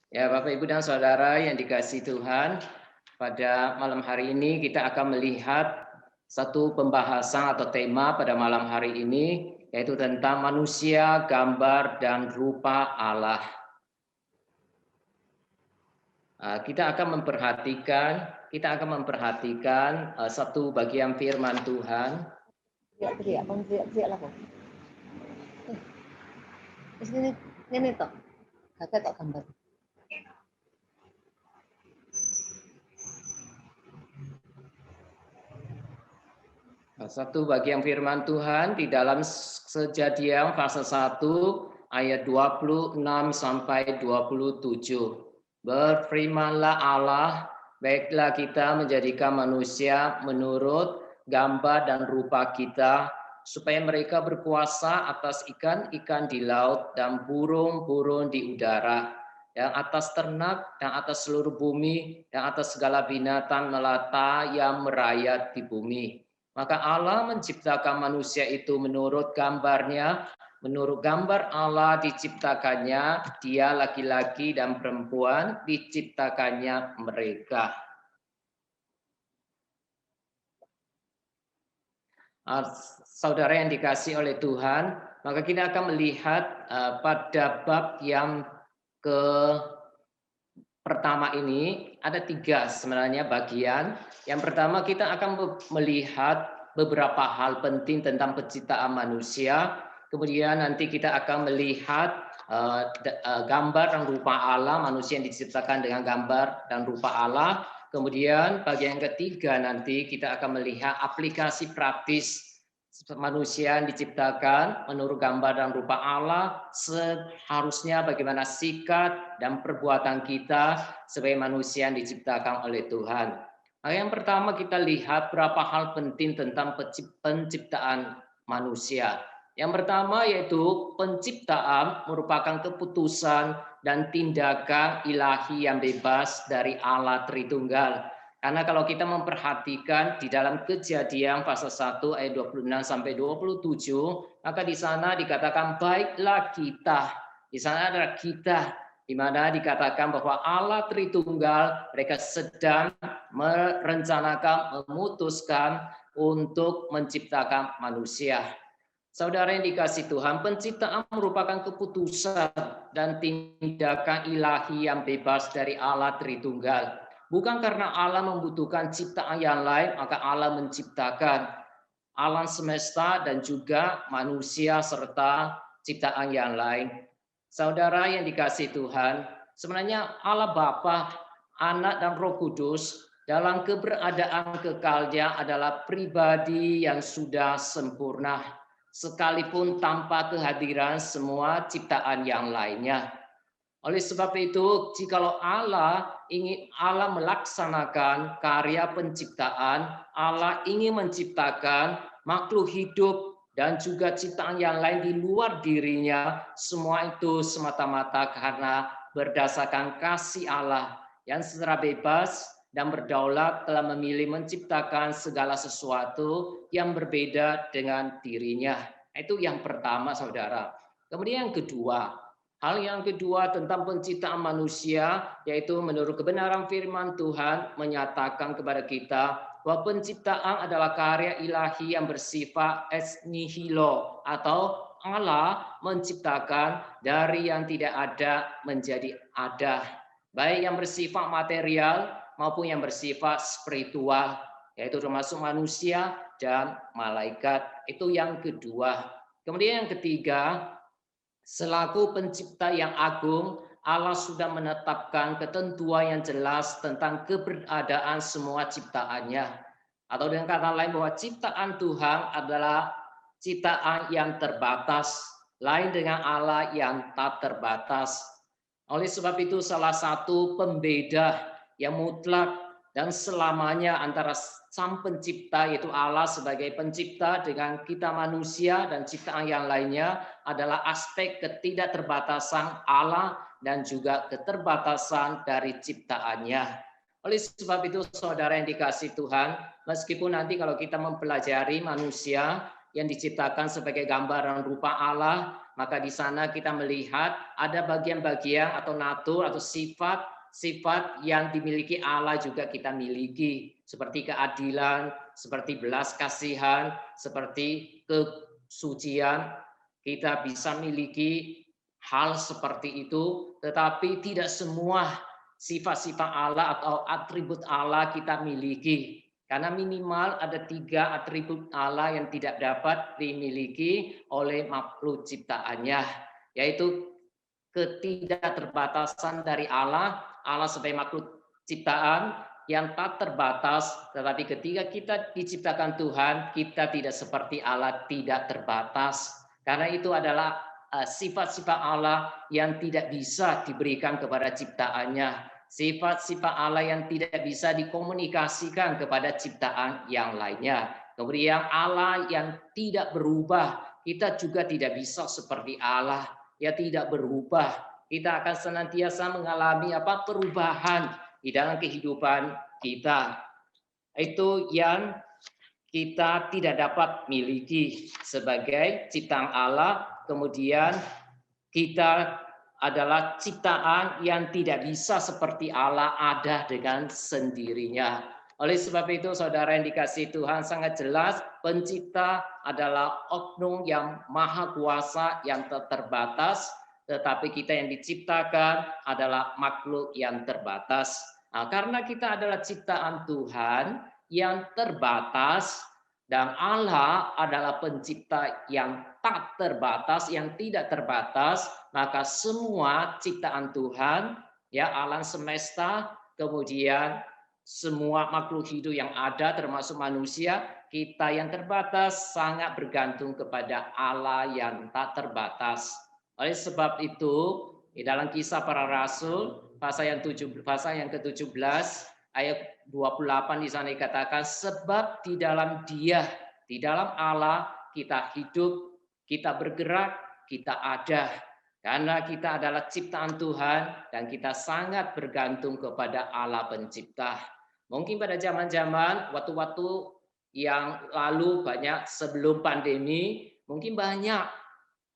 Ya, Bapak, Ibu, dan Saudara yang dikasihi Tuhan, pada malam hari ini kita akan melihat satu pembahasan atau tema pada malam hari ini, yaitu tentang manusia, gambar, dan rupa Allah. Kita akan memperhatikan satu bagian firman Tuhan. Teriak, bang teriak lah kok. Ini toh, kakak tak gambar. Satu bagian firman Tuhan di dalam Kejadian pasal 1 ayat 26 sampai 27. Berfirmanlah Allah, baiklah kita menjadikan manusia menurut gambar dan rupa kita, supaya mereka berkuasa atas ikan-ikan di laut dan burung-burung di udara, dan atas ternak, dan atas seluruh bumi, dan atas segala binatang melata yang merayap di bumi. Maka Allah menciptakan manusia itu menurut gambarnya, menurut gambar Allah diciptakannya, dia laki-laki dan perempuan diciptakannya mereka. Saudara yang dikasih oleh Tuhan, maka kita akan melihat pada bab yang pertama ini ada 3 sebenarnya bagian. Yang pertama kita akan melihat beberapa hal penting tentang penciptaan manusia. Kemudian nanti kita akan melihat gambar dan rupa Allah, manusia yang diciptakan dengan gambar dan rupa Allah. Kemudian bagian ketiga nanti kita akan melihat aplikasi praktis manusia yang diciptakan menurut gambar dan rupa Allah, seharusnya bagaimana sikap dan perbuatan kita sebagai manusia yang diciptakan oleh Tuhan. Nah, yang pertama kita lihat berapa hal penting tentang penciptaan manusia. Yang pertama yaitu penciptaan merupakan keputusan dan tindakan ilahi yang bebas dari Allah Tritunggal. Karena kalau kita memperhatikan di dalam Kejadian pasal 1 ayat 26 sampai 27, maka di sana dikatakan baiklah kita. Di sana ada kita, di mana dikatakan bahwa Allah Tritunggal mereka sedang merencanakan, memutuskan untuk menciptakan manusia. Saudara yang dikasih Tuhan, penciptaan merupakan keputusan dan tindakan ilahi yang bebas dari Allah Tritunggal. Bukan karena Allah membutuhkan ciptaan yang lain, maka Allah menciptakan alam semesta dan juga manusia serta ciptaan yang lain. Saudara yang dikasih Tuhan, sebenarnya Allah Bapa, Anak dan Roh Kudus dalam keberadaan kekalnya adalah pribadi yang sudah sempurna, sekalipun tanpa kehadiran semua ciptaan yang lainnya. Oleh sebab itu, jikalau Allah melaksanakan karya penciptaan, Allah ingin menciptakan makhluk hidup dan juga ciptaan yang lain di luar dirinya, semua itu semata-mata karena berdasarkan kasih Allah yang secara bebas dan berdaulat telah memilih menciptakan segala sesuatu yang berbeda dengan dirinya. Itu yang pertama, saudara. Kemudian yang kedua, hal yang kedua tentang penciptaan manusia, yaitu menurut kebenaran firman Tuhan menyatakan kepada kita bahwa penciptaan adalah karya ilahi yang bersifat ex nihilo, atau Allah menciptakan dari yang tidak ada menjadi ada, baik yang bersifat material maupun yang bersifat spiritual, yaitu termasuk manusia dan malaikat. Itu yang kedua. Kemudian yang ketiga, selaku pencipta yang agung, Allah sudah menetapkan ketentuan yang jelas tentang keberadaan semua ciptaannya. Atau dengan kata lain bahwa ciptaan Tuhan adalah ciptaan yang terbatas, lain dengan Allah yang tak terbatas. Oleh sebab itu salah satu pembeda yang mutlak dan selamanya antara Sang Pencipta yaitu Allah sebagai pencipta dengan kita manusia dan ciptaan yang lainnya adalah aspek ketidakterbatasan Allah dan juga keterbatasan dari ciptaannya. Oleh sebab itu saudara yang dikasih Tuhan, meskipun nanti kalau kita mempelajari manusia yang diciptakan sebagai gambar dan rupa Allah, maka di sana kita melihat ada bagian-bagian atau natur atau sifat yang dimiliki Allah juga kita miliki, seperti keadilan, seperti belas kasihan, seperti kesucian. Kita bisa miliki hal seperti itu, tetapi tidak semua sifat-sifat Allah atau atribut Allah kita miliki. Karena minimal ada 3 atribut Allah yang tidak dapat dimiliki oleh makhluk ciptaannya, yaitu ketidakterbatasan dari Allah. Allah sebagai makhluk ciptaan yang tak terbatas, tetapi ketika kita diciptakan Tuhan, kita tidak seperti Allah, tidak terbatas. Karena itu adalah sifat-sifat Allah yang tidak bisa diberikan kepada ciptaannya. Sifat-sifat Allah yang tidak bisa dikomunikasikan kepada ciptaan yang lainnya. Kemudian Allah yang tidak berubah, kita juga tidak bisa seperti Allah. Ya tidak berubah. Kita akan senantiasa mengalami perubahan di dalam kehidupan kita. Itu yang kita tidak dapat miliki sebagai ciptaan Allah. Kemudian kita adalah ciptaan yang tidak bisa seperti Allah ada dengan sendirinya. Oleh sebab itu, saudara yang dikasihi Tuhan, sangat jelas pencipta adalah oknum yang maha kuasa, yang tak terbatas, tetapi kita yang diciptakan adalah makhluk yang terbatas. Nah, karena kita adalah ciptaan Tuhan yang terbatas, dan Allah adalah pencipta yang tak terbatas, yang tidak terbatas, maka semua ciptaan Tuhan, ya alam semesta, kemudian semua makhluk hidup yang ada termasuk manusia, kita yang terbatas sangat bergantung kepada Allah yang tak terbatas. Oleh sebab itu, di dalam Kisah Para Rasul pasal yang ke-17 ayat 28 di sana dikatakan, sebab di dalam Dia, di dalam Allah kita hidup, kita bergerak, kita ada. Karena kita adalah ciptaan Tuhan dan kita sangat bergantung kepada Allah pencipta. Mungkin pada zaman-zaman waktu-waktu yang lalu, banyak sebelum pandemi, mungkin banyak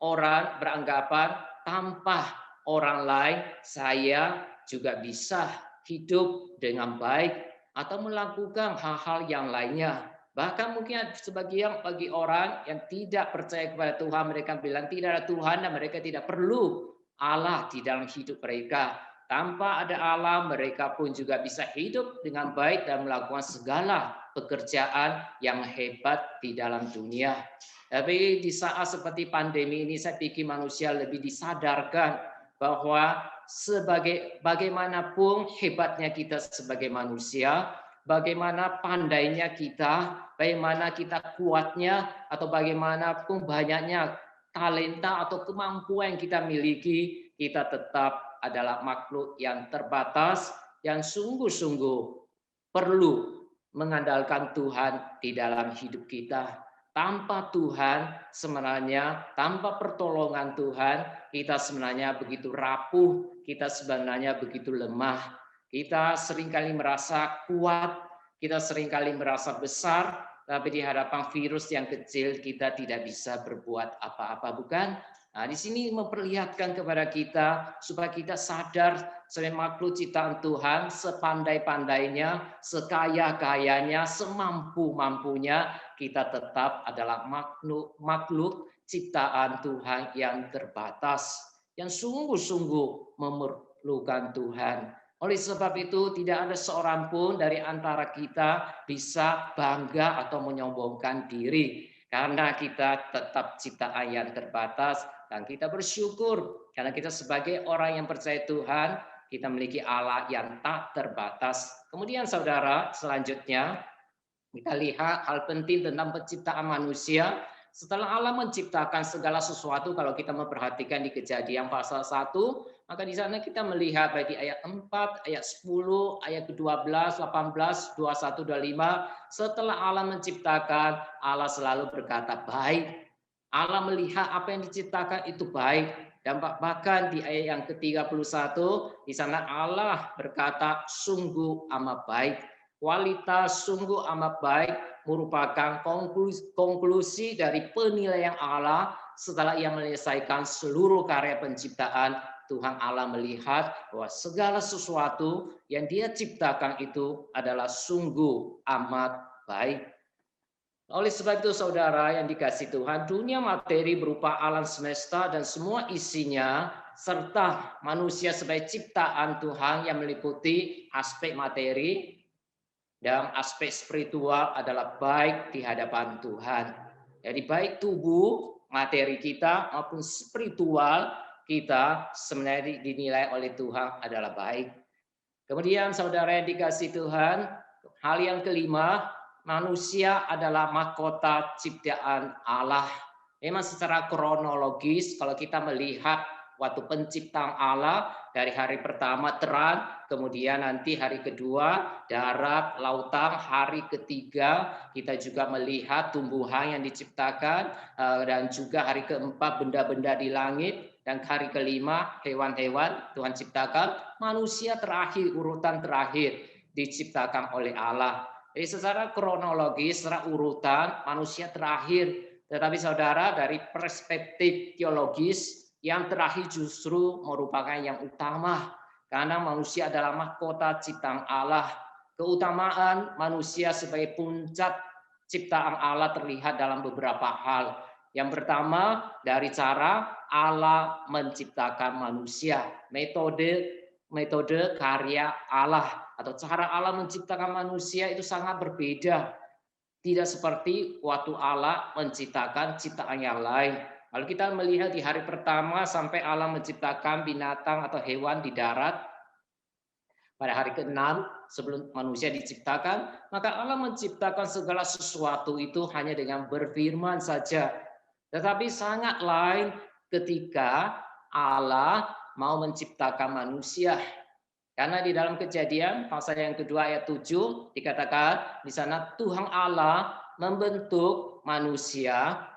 orang beranggapan tanpa orang lain saya juga bisa hidup dengan baik atau melakukan hal-hal yang lainnya. Bahkan mungkin sebagian bagi orang yang tidak percaya kepada Tuhan, mereka bilang tidak ada Tuhan dan mereka tidak perlu Allah di dalam hidup mereka. Tanpa ada Allah, mereka pun juga bisa hidup dengan baik dan melakukan segala pekerjaan yang hebat di dalam dunia. Tapi di saat seperti pandemi ini, saya pikir manusia lebih disadarkan bahwa bagaimanapun hebatnya kita sebagai manusia, bagaimana pandainya kita, bagaimana kita kuatnya, atau bagaimanapun banyaknya talenta atau kemampuan yang kita miliki, kita tetap adalah makhluk yang terbatas, yang sungguh-sungguh perlu mengandalkan Tuhan di dalam hidup kita. Tanpa Tuhan sebenarnya, tanpa pertolongan Tuhan, kita sebenarnya begitu rapuh, kita sebenarnya begitu lemah. Kita seringkali merasa kuat, kita seringkali merasa besar, tapi di hadapan virus yang kecil kita tidak bisa berbuat apa-apa, bukan? Nah, di sini memperlihatkan kepada kita supaya kita sadar sebagai makhluk ciptaan Tuhan, sepandai-pandainya, sekaya-kayanya, semampu-mampunya, kita tetap adalah makhluk ciptaan Tuhan yang terbatas, yang sungguh-sungguh memerlukan Tuhan. Oleh sebab itu, tidak ada seorang pun dari antara kita bisa bangga atau menyombongkan diri, karena kita tetap ciptaan yang terbatas, dan kita bersyukur karena kita sebagai orang yang percaya Tuhan, kita memiliki Allah yang tak terbatas. Kemudian saudara, selanjutnya kita lihat hal penting tentang penciptaan manusia. Setelah Allah menciptakan segala sesuatu, kalau kita memperhatikan di Kejadian pasal 1, maka di sana kita melihat baik di ayat 4, ayat 10, ayat ke-12, 18, 21, 25, setelah Allah menciptakan, Allah selalu berkata baik. Allah melihat apa yang diciptakan itu baik. Dan bahkan di ayat yang ke-31, di sana Allah berkata sungguh amat baik. Kualitas sungguh amat baik merupakan konklusi dari penilaian Allah setelah ia menyelesaikan seluruh karya penciptaan, Tuhan Allah melihat bahwa segala sesuatu yang dia ciptakan itu adalah sungguh amat baik. Oleh sebab itu saudara yang dikasihi Tuhan, dunia materi berupa alam semesta dan semua isinya, serta manusia sebagai ciptaan Tuhan yang meliputi aspek materi dan aspek spiritual adalah baik di hadapan Tuhan. Jadi baik tubuh, materi kita maupun spiritual kita sebenarnya dinilai oleh Tuhan adalah baik. Kemudian saudara yang dikasihi Tuhan, hal yang kelima, manusia adalah mahkota ciptaan Allah. Memang secara kronologis kalau kita melihat waktu penciptaan Allah dari hari pertama terang, kemudian nanti hari kedua darat, lautan, hari ketiga kita juga melihat tumbuhan yang diciptakan dan juga hari keempat benda-benda di langit dan hari kelima hewan-hewan Tuhan ciptakan, manusia terakhir urutan terakhir diciptakan oleh Allah. Jadi secara kronologis, secara urutan manusia terakhir. Tetapi saudara dari perspektif teologis yang terakhir justru merupakan yang utama. Karena manusia adalah mahkota ciptaan Allah. Keutamaan manusia sebagai puncak ciptaan Allah terlihat dalam beberapa hal. Yang pertama dari cara Allah menciptakan manusia. Metode karya Allah atau cara Allah menciptakan manusia itu sangat berbeda. Tidak seperti waktu Allah menciptakan ciptaan yang lain. Kalau kita melihat di hari pertama sampai Allah menciptakan binatang atau hewan di darat, pada hari ke-6 sebelum manusia diciptakan, maka Allah menciptakan segala sesuatu itu hanya dengan berfirman saja. Tetapi sangat lain ketika Allah mau menciptakan manusia. Karena di dalam Kejadian pasal yang kedua ayat 7 dikatakan di sana Tuhan Allah membentuk manusia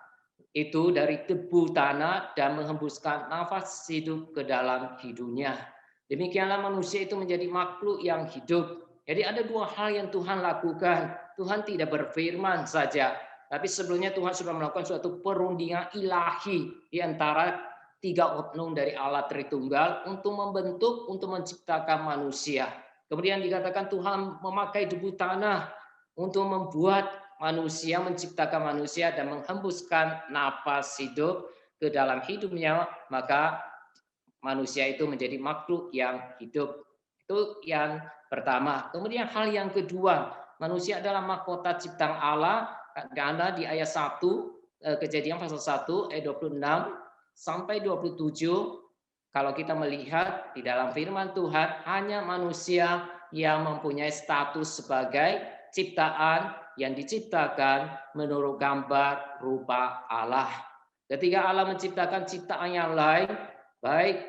itu dari debu tanah dan menghembuskan nafas hidup ke dalam hidungnya. Demikianlah manusia itu menjadi makhluk yang hidup. Jadi ada dua hal yang Tuhan lakukan. Tuhan tidak berfirman saja, tapi sebelumnya Tuhan sudah melakukan suatu perundingan ilahi di antara tiga oknum dari Allah Tritunggal untuk membentuk, untuk menciptakan manusia. Kemudian dikatakan Tuhan memakai debu tanah untuk membuat manusia, menciptakan manusia dan menghembuskan napas hidup ke dalam hidupnya, maka manusia itu menjadi makhluk yang hidup. Itu yang pertama. Kemudian hal yang kedua, manusia adalah mahkota ciptaan Allah, karena di ayat 1, Kejadian pasal 1 ayat 26 sampai 27, kalau kita melihat di dalam firman Tuhan, hanya manusia yang mempunyai status sebagai ciptaan yang diciptakan menurut gambar rupa Allah. Ketika Allah menciptakan ciptaan yang lain, baik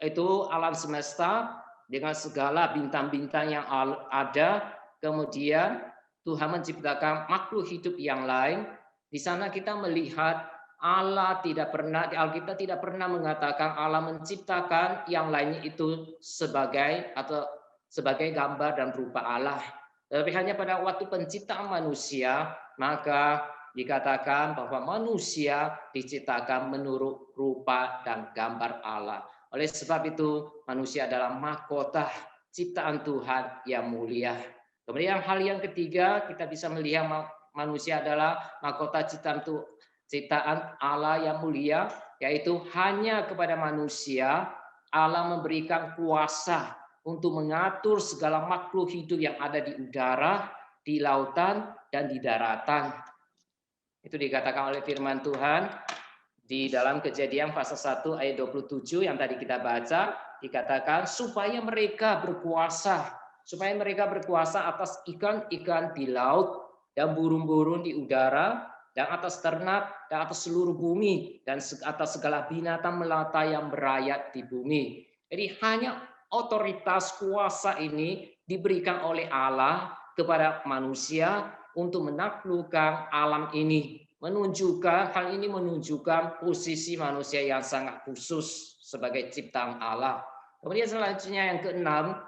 itu alam semesta dengan segala bintang-bintang yang ada, kemudian Tuhan menciptakan makhluk hidup yang lain. Di sana kita melihat Allah tidak pernah, di Alkitab tidak pernah mengatakan Allah menciptakan yang lainnya itu sebagai gambar dan rupa Allah. Tapi hanya pada waktu penciptaan manusia, maka dikatakan bahwa manusia diciptakan menurut rupa dan gambar Allah. Oleh sebab itu, manusia adalah mahkota ciptaan Tuhan yang mulia. Kemudian hal yang ketiga, kita bisa melihat manusia adalah mahkota ciptaan Allah yang mulia, yaitu hanya kepada manusia Allah memberikan kuasa untuk mengatur segala makhluk hidup yang ada di udara, di lautan, dan di daratan. Itu dikatakan oleh firman Tuhan di dalam Kejadian pasal 1 ayat 27 yang tadi kita baca, dikatakan supaya mereka berkuasa atas ikan-ikan di laut dan burung-burung di udara, dan atas ternak, dan atas seluruh bumi, dan atas segala binatang melata yang berayat di bumi. Jadi hanya otoritas kuasa ini diberikan oleh Allah kepada manusia untuk menaklukkan alam ini. Hal ini menunjukkan posisi manusia yang sangat khusus sebagai ciptaan Allah. Kemudian selanjutnya yang keenam,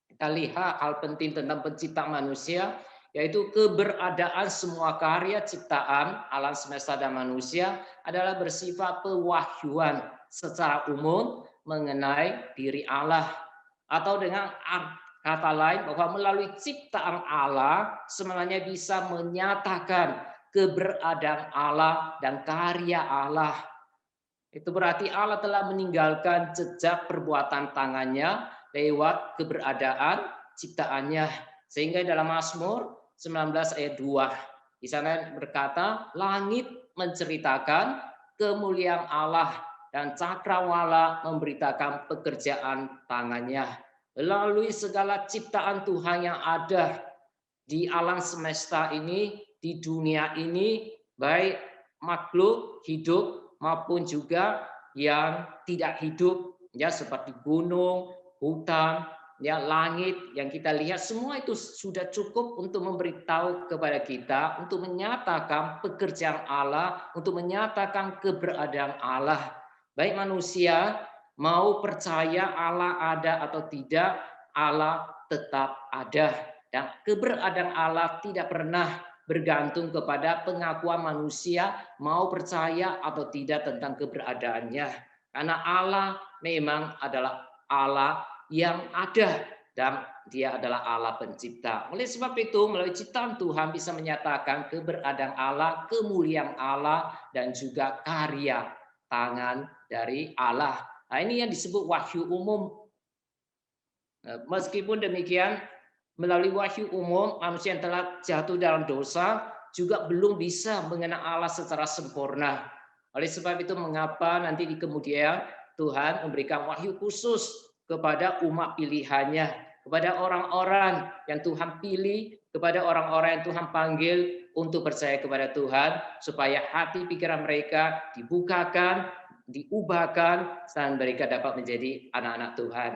kita lihat hal penting tentang penciptaan manusia, yaitu keberadaan semua karya ciptaan alam semesta dan manusia adalah bersifat pewahyuan secara umum mengenai diri Allah, atau dengan kata lain bahwa melalui ciptaan Allah sebenarnya bisa menyatakan keberadaan Allah dan karya Allah. Itu berarti Allah telah meninggalkan jejak perbuatan tangannya lewat keberadaan ciptaannya. Sehingga dalam Mazmur 19 ayat 2 di sana berkata, langit menceritakan kemuliaan Allah dan cakrawala memberitakan pekerjaan tangannya. Melalui segala ciptaan Tuhan yang ada di alam semesta ini, di dunia ini, baik makhluk hidup maupun juga yang tidak hidup, ya, seperti gunung, hutan, ya, langit yang kita lihat, semua itu sudah cukup untuk memberitahu kepada kita, untuk menyatakan pekerjaan Allah, untuk menyatakan keberadaan Allah. Baik manusia mau percaya Allah ada atau tidak, Allah tetap ada. Dan keberadaan Allah tidak pernah bergantung kepada pengakuan manusia mau percaya atau tidak tentang keberadaannya. Karena Allah memang adalah Allah yang ada dan dia adalah Allah pencipta. Oleh sebab itu, melalui ciptaan Tuhan bisa menyatakan keberadaan Allah, kemuliaan Allah, dan juga karya tangan dari Allah. Nah, ini yang disebut wahyu umum. Meskipun demikian, melalui wahyu umum, manusia yang telah jatuh dalam dosa juga belum bisa mengenal Allah secara sempurna. Oleh sebab itu, mengapa nanti di kemudian Tuhan memberikan wahyu khusus kepada umat pilihannya, kepada orang-orang yang Tuhan pilih, kepada orang-orang yang Tuhan panggil untuk percaya kepada Tuhan, supaya hati pikiran mereka dibukakan, diubahkan, dan mereka dapat menjadi anak-anak Tuhan.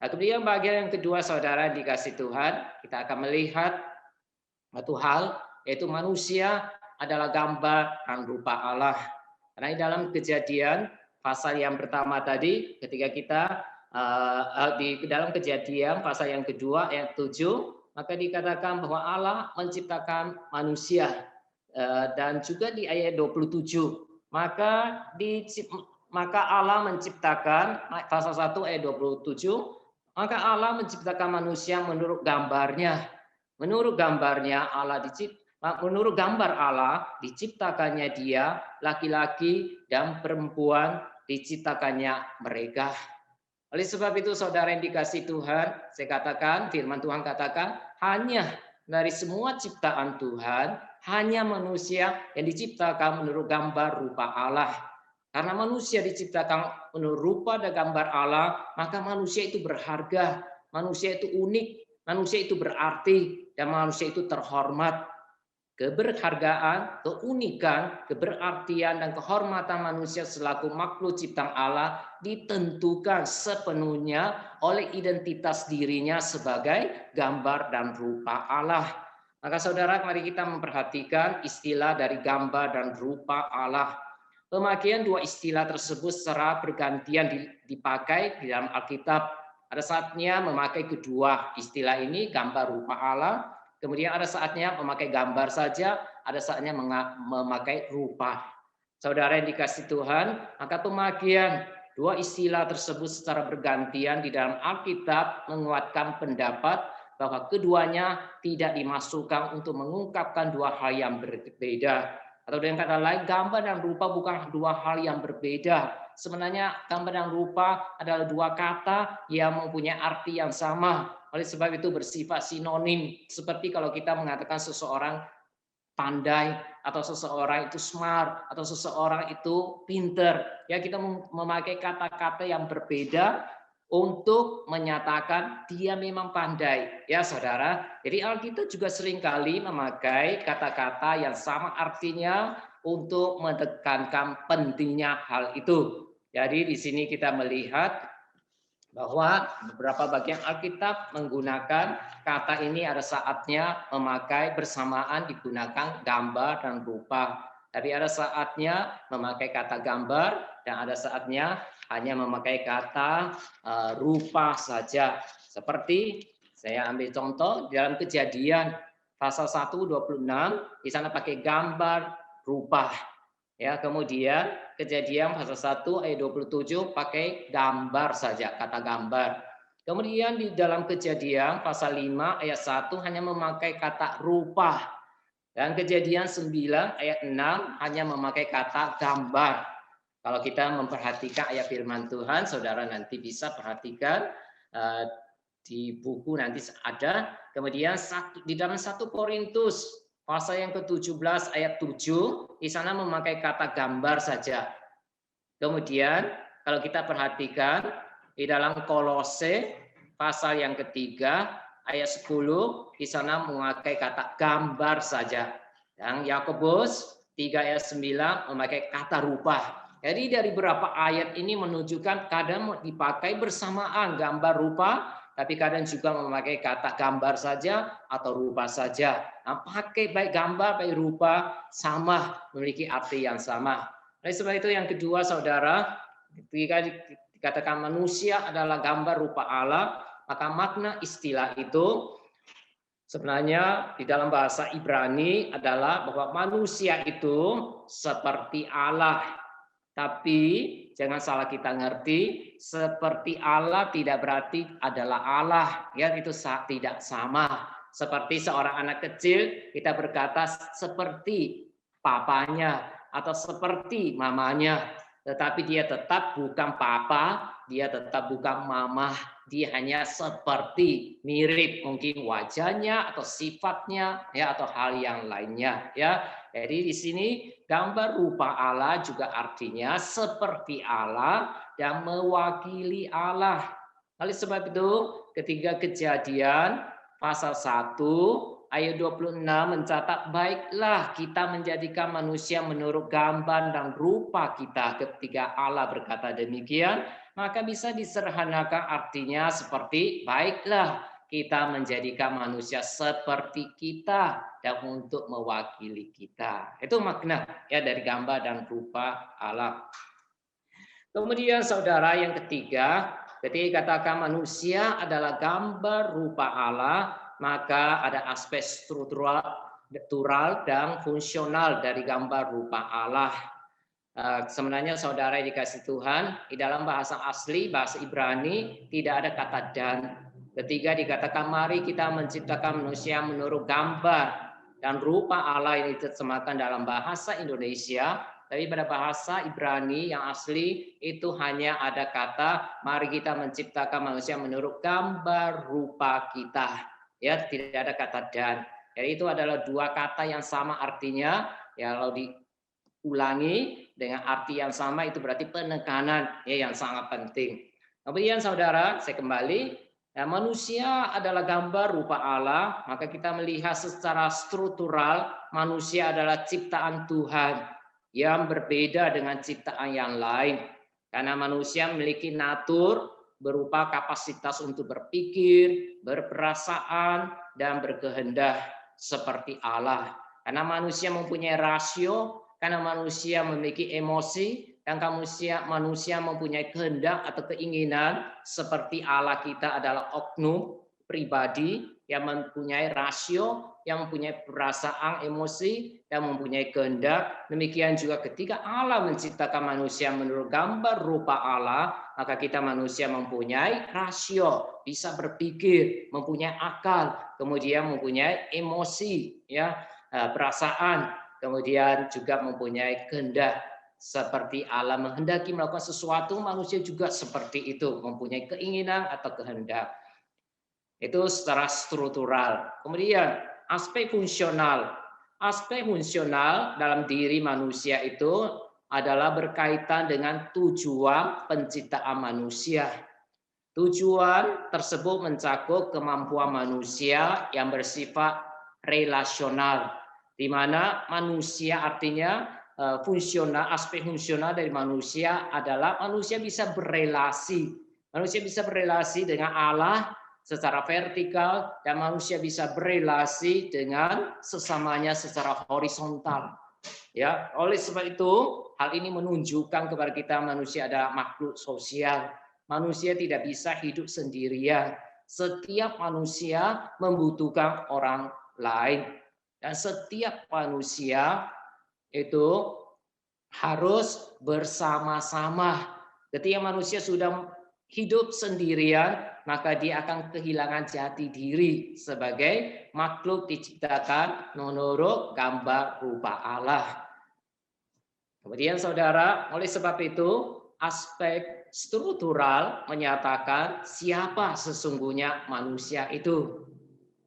Nah, kemudian bagian yang kedua, saudara dikasih Tuhan, kita akan melihat satu hal, yaitu manusia adalah gambar dan rupa Allah. Karena dalam Kejadian pasal yang pertama tadi, ketika kita di dalam Kejadian pasal yang kedua ayat 7, maka dikatakan bahwa Allah menciptakan manusia, dan juga di ayat 27, maka Allah menciptakan pasal 1 ayat 27. Maka Allah menciptakan manusia menurut gambarnya. Menurut gambarnya Allah menurut gambar Allah diciptakannya dia, laki-laki dan perempuan diciptakannya mereka. Oleh sebab itu, saudara yang dikasih Tuhan, saya katakan, firman Tuhan katakan, hanya dari semua ciptaan Tuhan, hanya manusia yang diciptakan menurut gambar rupa Allah. Karena manusia diciptakan menurut rupa dan gambar Allah, maka manusia itu berharga, manusia itu unik, manusia itu berarti, dan manusia itu terhormat. Keberhargaan, keunikan, keberartian, dan kehormatan manusia selaku makhluk ciptaan Allah ditentukan sepenuhnya oleh identitas dirinya sebagai gambar dan rupa Allah. Maka saudara, mari kita memperhatikan istilah dari gambar dan rupa Allah. Pemakaian dua istilah tersebut secara bergantian dipakai di dalam Alkitab. Ada saatnya memakai kedua istilah ini, gambar rupa Allah. Kemudian ada saatnya memakai gambar saja, ada saatnya memakai rupa. Saudara yang dikasih Tuhan, maka pemakaian dua istilah tersebut secara bergantian di dalam Alkitab menguatkan pendapat bahwa keduanya tidak dimasukkan untuk mengungkapkan dua hal yang berbeda. Atau dengan kata lain, gambar dan rupa bukan dua hal yang berbeda. Sebenarnya gambar dan rupa adalah dua kata yang mempunyai arti yang sama. Oleh sebab itu bersifat sinonim. Seperti kalau kita mengatakan seseorang pandai, atau seseorang itu smart, atau seseorang itu pinter. Ya, kita memakai kata-kata yang berbeda untuk menyatakan dia memang pandai. Ya, saudara. Jadi Alkitab juga seringkali memakai kata-kata yang sama artinya untuk menekankan pentingnya hal itu. Jadi di sini kita melihat bahwa beberapa bagian Alkitab menggunakan kata ini, ada saatnya memakai bersamaan digunakan gambar dan rupa. Tapi ada saatnya memakai kata gambar dan ada saatnya hanya memakai kata rupa saja. Seperti saya ambil contoh dalam Kejadian pasal 1 26 di sana pakai gambar rupa. Ya, kemudian Kejadian pasal 1 ayat 27 pakai gambar saja, kata gambar. Kemudian di dalam Kejadian pasal 5 ayat 1 hanya memakai kata rupa. Dan Kejadian 9 ayat 6 hanya memakai kata gambar. Kalau kita memperhatikan ayat firman Tuhan, saudara nanti bisa perhatikan di buku nanti ada. Kemudian di dalam 1 Korintus pasal yang ke-17 ayat 7, di sana memakai kata gambar saja. Kemudian kalau kita perhatikan di dalam Kolose pasal yang ketiga ayat 10, di sana memakai kata gambar saja. Dan Yakobus 3 ayat 9 memakai kata rupa. Jadi dari beberapa ayat ini menunjukkan kadang dipakai bersamaan gambar rupa, tapi kadang juga memakai kata gambar saja atau rupa saja. Nah, pakai baik gambar baik rupa sama, memiliki arti yang sama. Oleh sebab itu yang kedua saudara, ketika dikatakan manusia adalah gambar rupa Allah, maka makna istilah itu sebenarnya di dalam bahasa Ibrani adalah bahwa manusia itu seperti Allah. Tapi jangan salah kita ngerti, seperti Allah tidak berarti adalah Allah. Ya, itu tidak sama. Seperti seorang anak kecil, kita berkata seperti papanya atau seperti mamanya. Tetapi dia tetap bukan papa, dia tetap bukan mama. Dia hanya seperti, mirip mungkin wajahnya atau sifatnya ya atau hal yang lainnya ya. Jadi di sini gambar rupa Allah juga artinya seperti Allah dan mewakili Allah. Oleh sebab itu ketika Kejadian pasal 1 ayat 26 mencatat, baiklah kita menjadikan manusia menurut gambar dan rupa kita. Ketika Allah berkata demikian, maka bisa diserhanakan artinya seperti baiklah kita menjadikan manusia seperti kita dan untuk mewakili kita. Itu makna ya dari gambar dan rupa Allah. Kemudian saudara yang ketiga, ketika katakan manusia adalah gambar rupa Allah, maka ada aspek struktural dan fungsional dari gambar rupa Allah. Sebenarnya saudara yang dikasih Tuhan, di dalam bahasa asli, bahasa Ibrani, tidak ada kata dan. Ketika dikatakan mari kita menciptakan manusia menurut gambar dan rupa Allah yang diterjemahkan dalam bahasa Indonesia, tapi pada bahasa Ibrani yang asli itu hanya ada kata mari kita menciptakan manusia menurut gambar rupa kita. Ya, tidak ada kata dan. Jadi itu adalah dua kata yang sama artinya. Ya, kalau diulangi dengan arti yang sama itu berarti penekanan ya yang sangat penting. Kemudian saudara, saya kembali. Ya, manusia adalah gambar rupa Allah, maka kita melihat secara struktural manusia adalah ciptaan Tuhan yang berbeda dengan ciptaan yang lain. Karena manusia memiliki natur berupa kapasitas untuk berpikir, berperasaan, dan berkehendak seperti Allah. Karena manusia mempunyai rasio, karena manusia memiliki emosi, dan manusia mempunyai kehendak atau keinginan seperti Allah kita adalah oknum pribadi yang mempunyai rasio, yang mempunyai perasaan, emosi, dan mempunyai kehendak. Demikian juga ketika Allah menciptakan manusia menurut gambar rupa Allah, maka kita manusia mempunyai rasio, bisa berpikir, mempunyai akal, kemudian mempunyai emosi, ya, perasaan, kemudian juga mempunyai kehendak. Seperti Allah menghendaki melakukan sesuatu, manusia juga seperti itu, mempunyai keinginan atau kehendak. Itu secara struktural. Kemudian aspek fungsional. Aspek fungsional dalam diri manusia itu adalah berkaitan dengan tujuan penciptaan manusia. Tujuan tersebut mencakup kemampuan manusia yang bersifat relasional, di mana manusia artinya fungsional, aspek fungsional dari manusia adalah manusia bisa berelasi. Manusia bisa berelasi dengan Allah secara vertikal dan manusia bisa berelasi dengan sesamanya secara horizontal. Ya, oleh sebab itu hal ini menunjukkan kepada kita manusia adalah makhluk sosial. Manusia tidak bisa hidup sendirian. Setiap manusia membutuhkan orang lain. Dan setiap manusia itu harus bersama-sama. Ketika manusia sudah hidup sendirian, maka dia akan kehilangan jati diri sebagai makhluk diciptakan menurut gambar rupa Allah. Kemudian saudara, oleh sebab itu aspek struktural menyatakan siapa sesungguhnya manusia itu.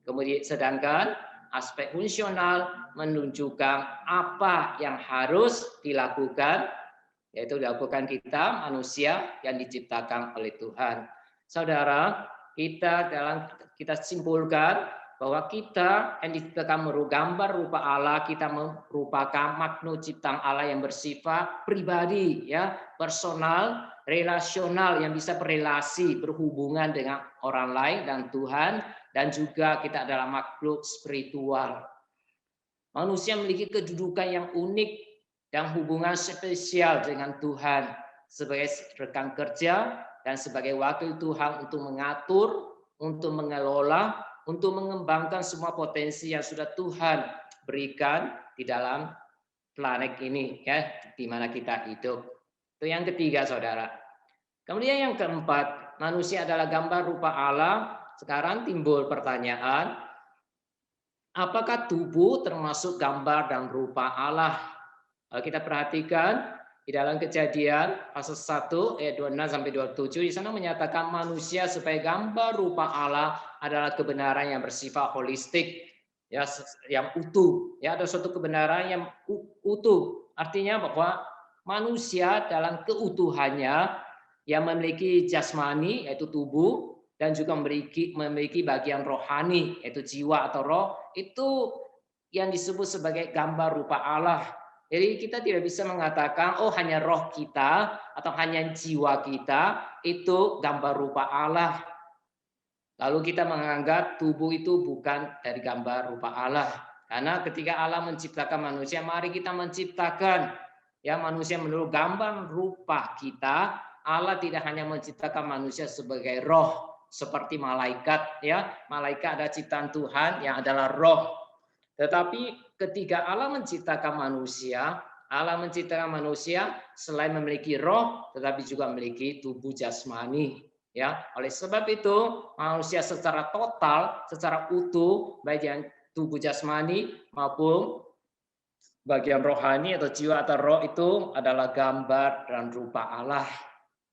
Kemudian sedangkan aspek fungsional menunjukkan apa yang harus dilakukan, yaitu dilakukan kita manusia yang diciptakan oleh Tuhan. Saudara, kita simpulkan bahwa kita yang diciptakan menurut gambar rupa Allah, kita merupakan makhluk ciptaan Allah yang bersifat pribadi, ya, personal, relasional, yang bisa berrelasi, berhubungan dengan orang lain dan Tuhan, dan juga kita adalah makhluk spiritual. Manusia memiliki kedudukan yang unik dan hubungan spesial dengan Tuhan sebagai rekan kerja dan sebagai wakil Tuhan untuk mengatur, untuk mengelola, untuk mengembangkan semua potensi yang sudah Tuhan berikan di dalam planet ini, ya, di mana kita hidup. Itu yang ketiga, saudara. Kemudian yang keempat, manusia adalah gambar rupa Allah. Sekarang timbul pertanyaan, apakah tubuh termasuk gambar dan rupa Allah? Kalau kita perhatikan di dalam Kejadian pasal 1 ayat 26 sampai 27, di sana menyatakan manusia sebagai gambar rupa Allah adalah kebenaran yang bersifat holistik, ya, yang utuh, ya, ada suatu kebenaran yang utuh. Artinya bahwa manusia dalam keutuhannya yang memiliki jasmani yaitu tubuh dan juga memiliki bagian rohani yaitu jiwa atau roh, itu yang disebut sebagai gambar rupa Allah. Jadi kita tidak bisa mengatakan oh hanya roh kita atau hanya jiwa kita itu gambar rupa Allah. Lalu kita menganggap tubuh itu bukan dari gambar rupa Allah. Karena ketika Allah menciptakan manusia, mari kita menciptakan ya manusia menurut gambar rupa kita. Allah tidak hanya menciptakan manusia sebagai roh seperti malaikat, ya. Malaikat adalah ciptaan Tuhan yang adalah roh. Tetapi ketika Allah menciptakan manusia selain memiliki roh, tetapi juga memiliki tubuh jasmani. Ya, oleh sebab itu manusia secara total, secara utuh, baik yang tubuh jasmani maupun bagian rohani atau jiwa atau roh itu adalah gambar dan rupa Allah.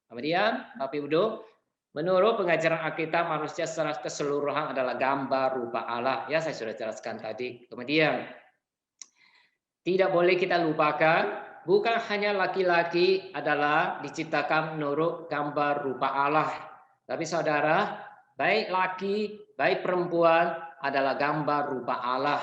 Kemudian, Bapak Ibu, menurut pengajaran Alkitab, manusia secara keseluruhan adalah gambar rupa Allah. Ya, saya sudah jelaskan tadi. Kemudian, tidak boleh kita lupakan, bukan hanya laki-laki adalah diciptakan menurut gambar rupa Allah. Tapi saudara, baik laki, baik perempuan adalah gambar rupa Allah.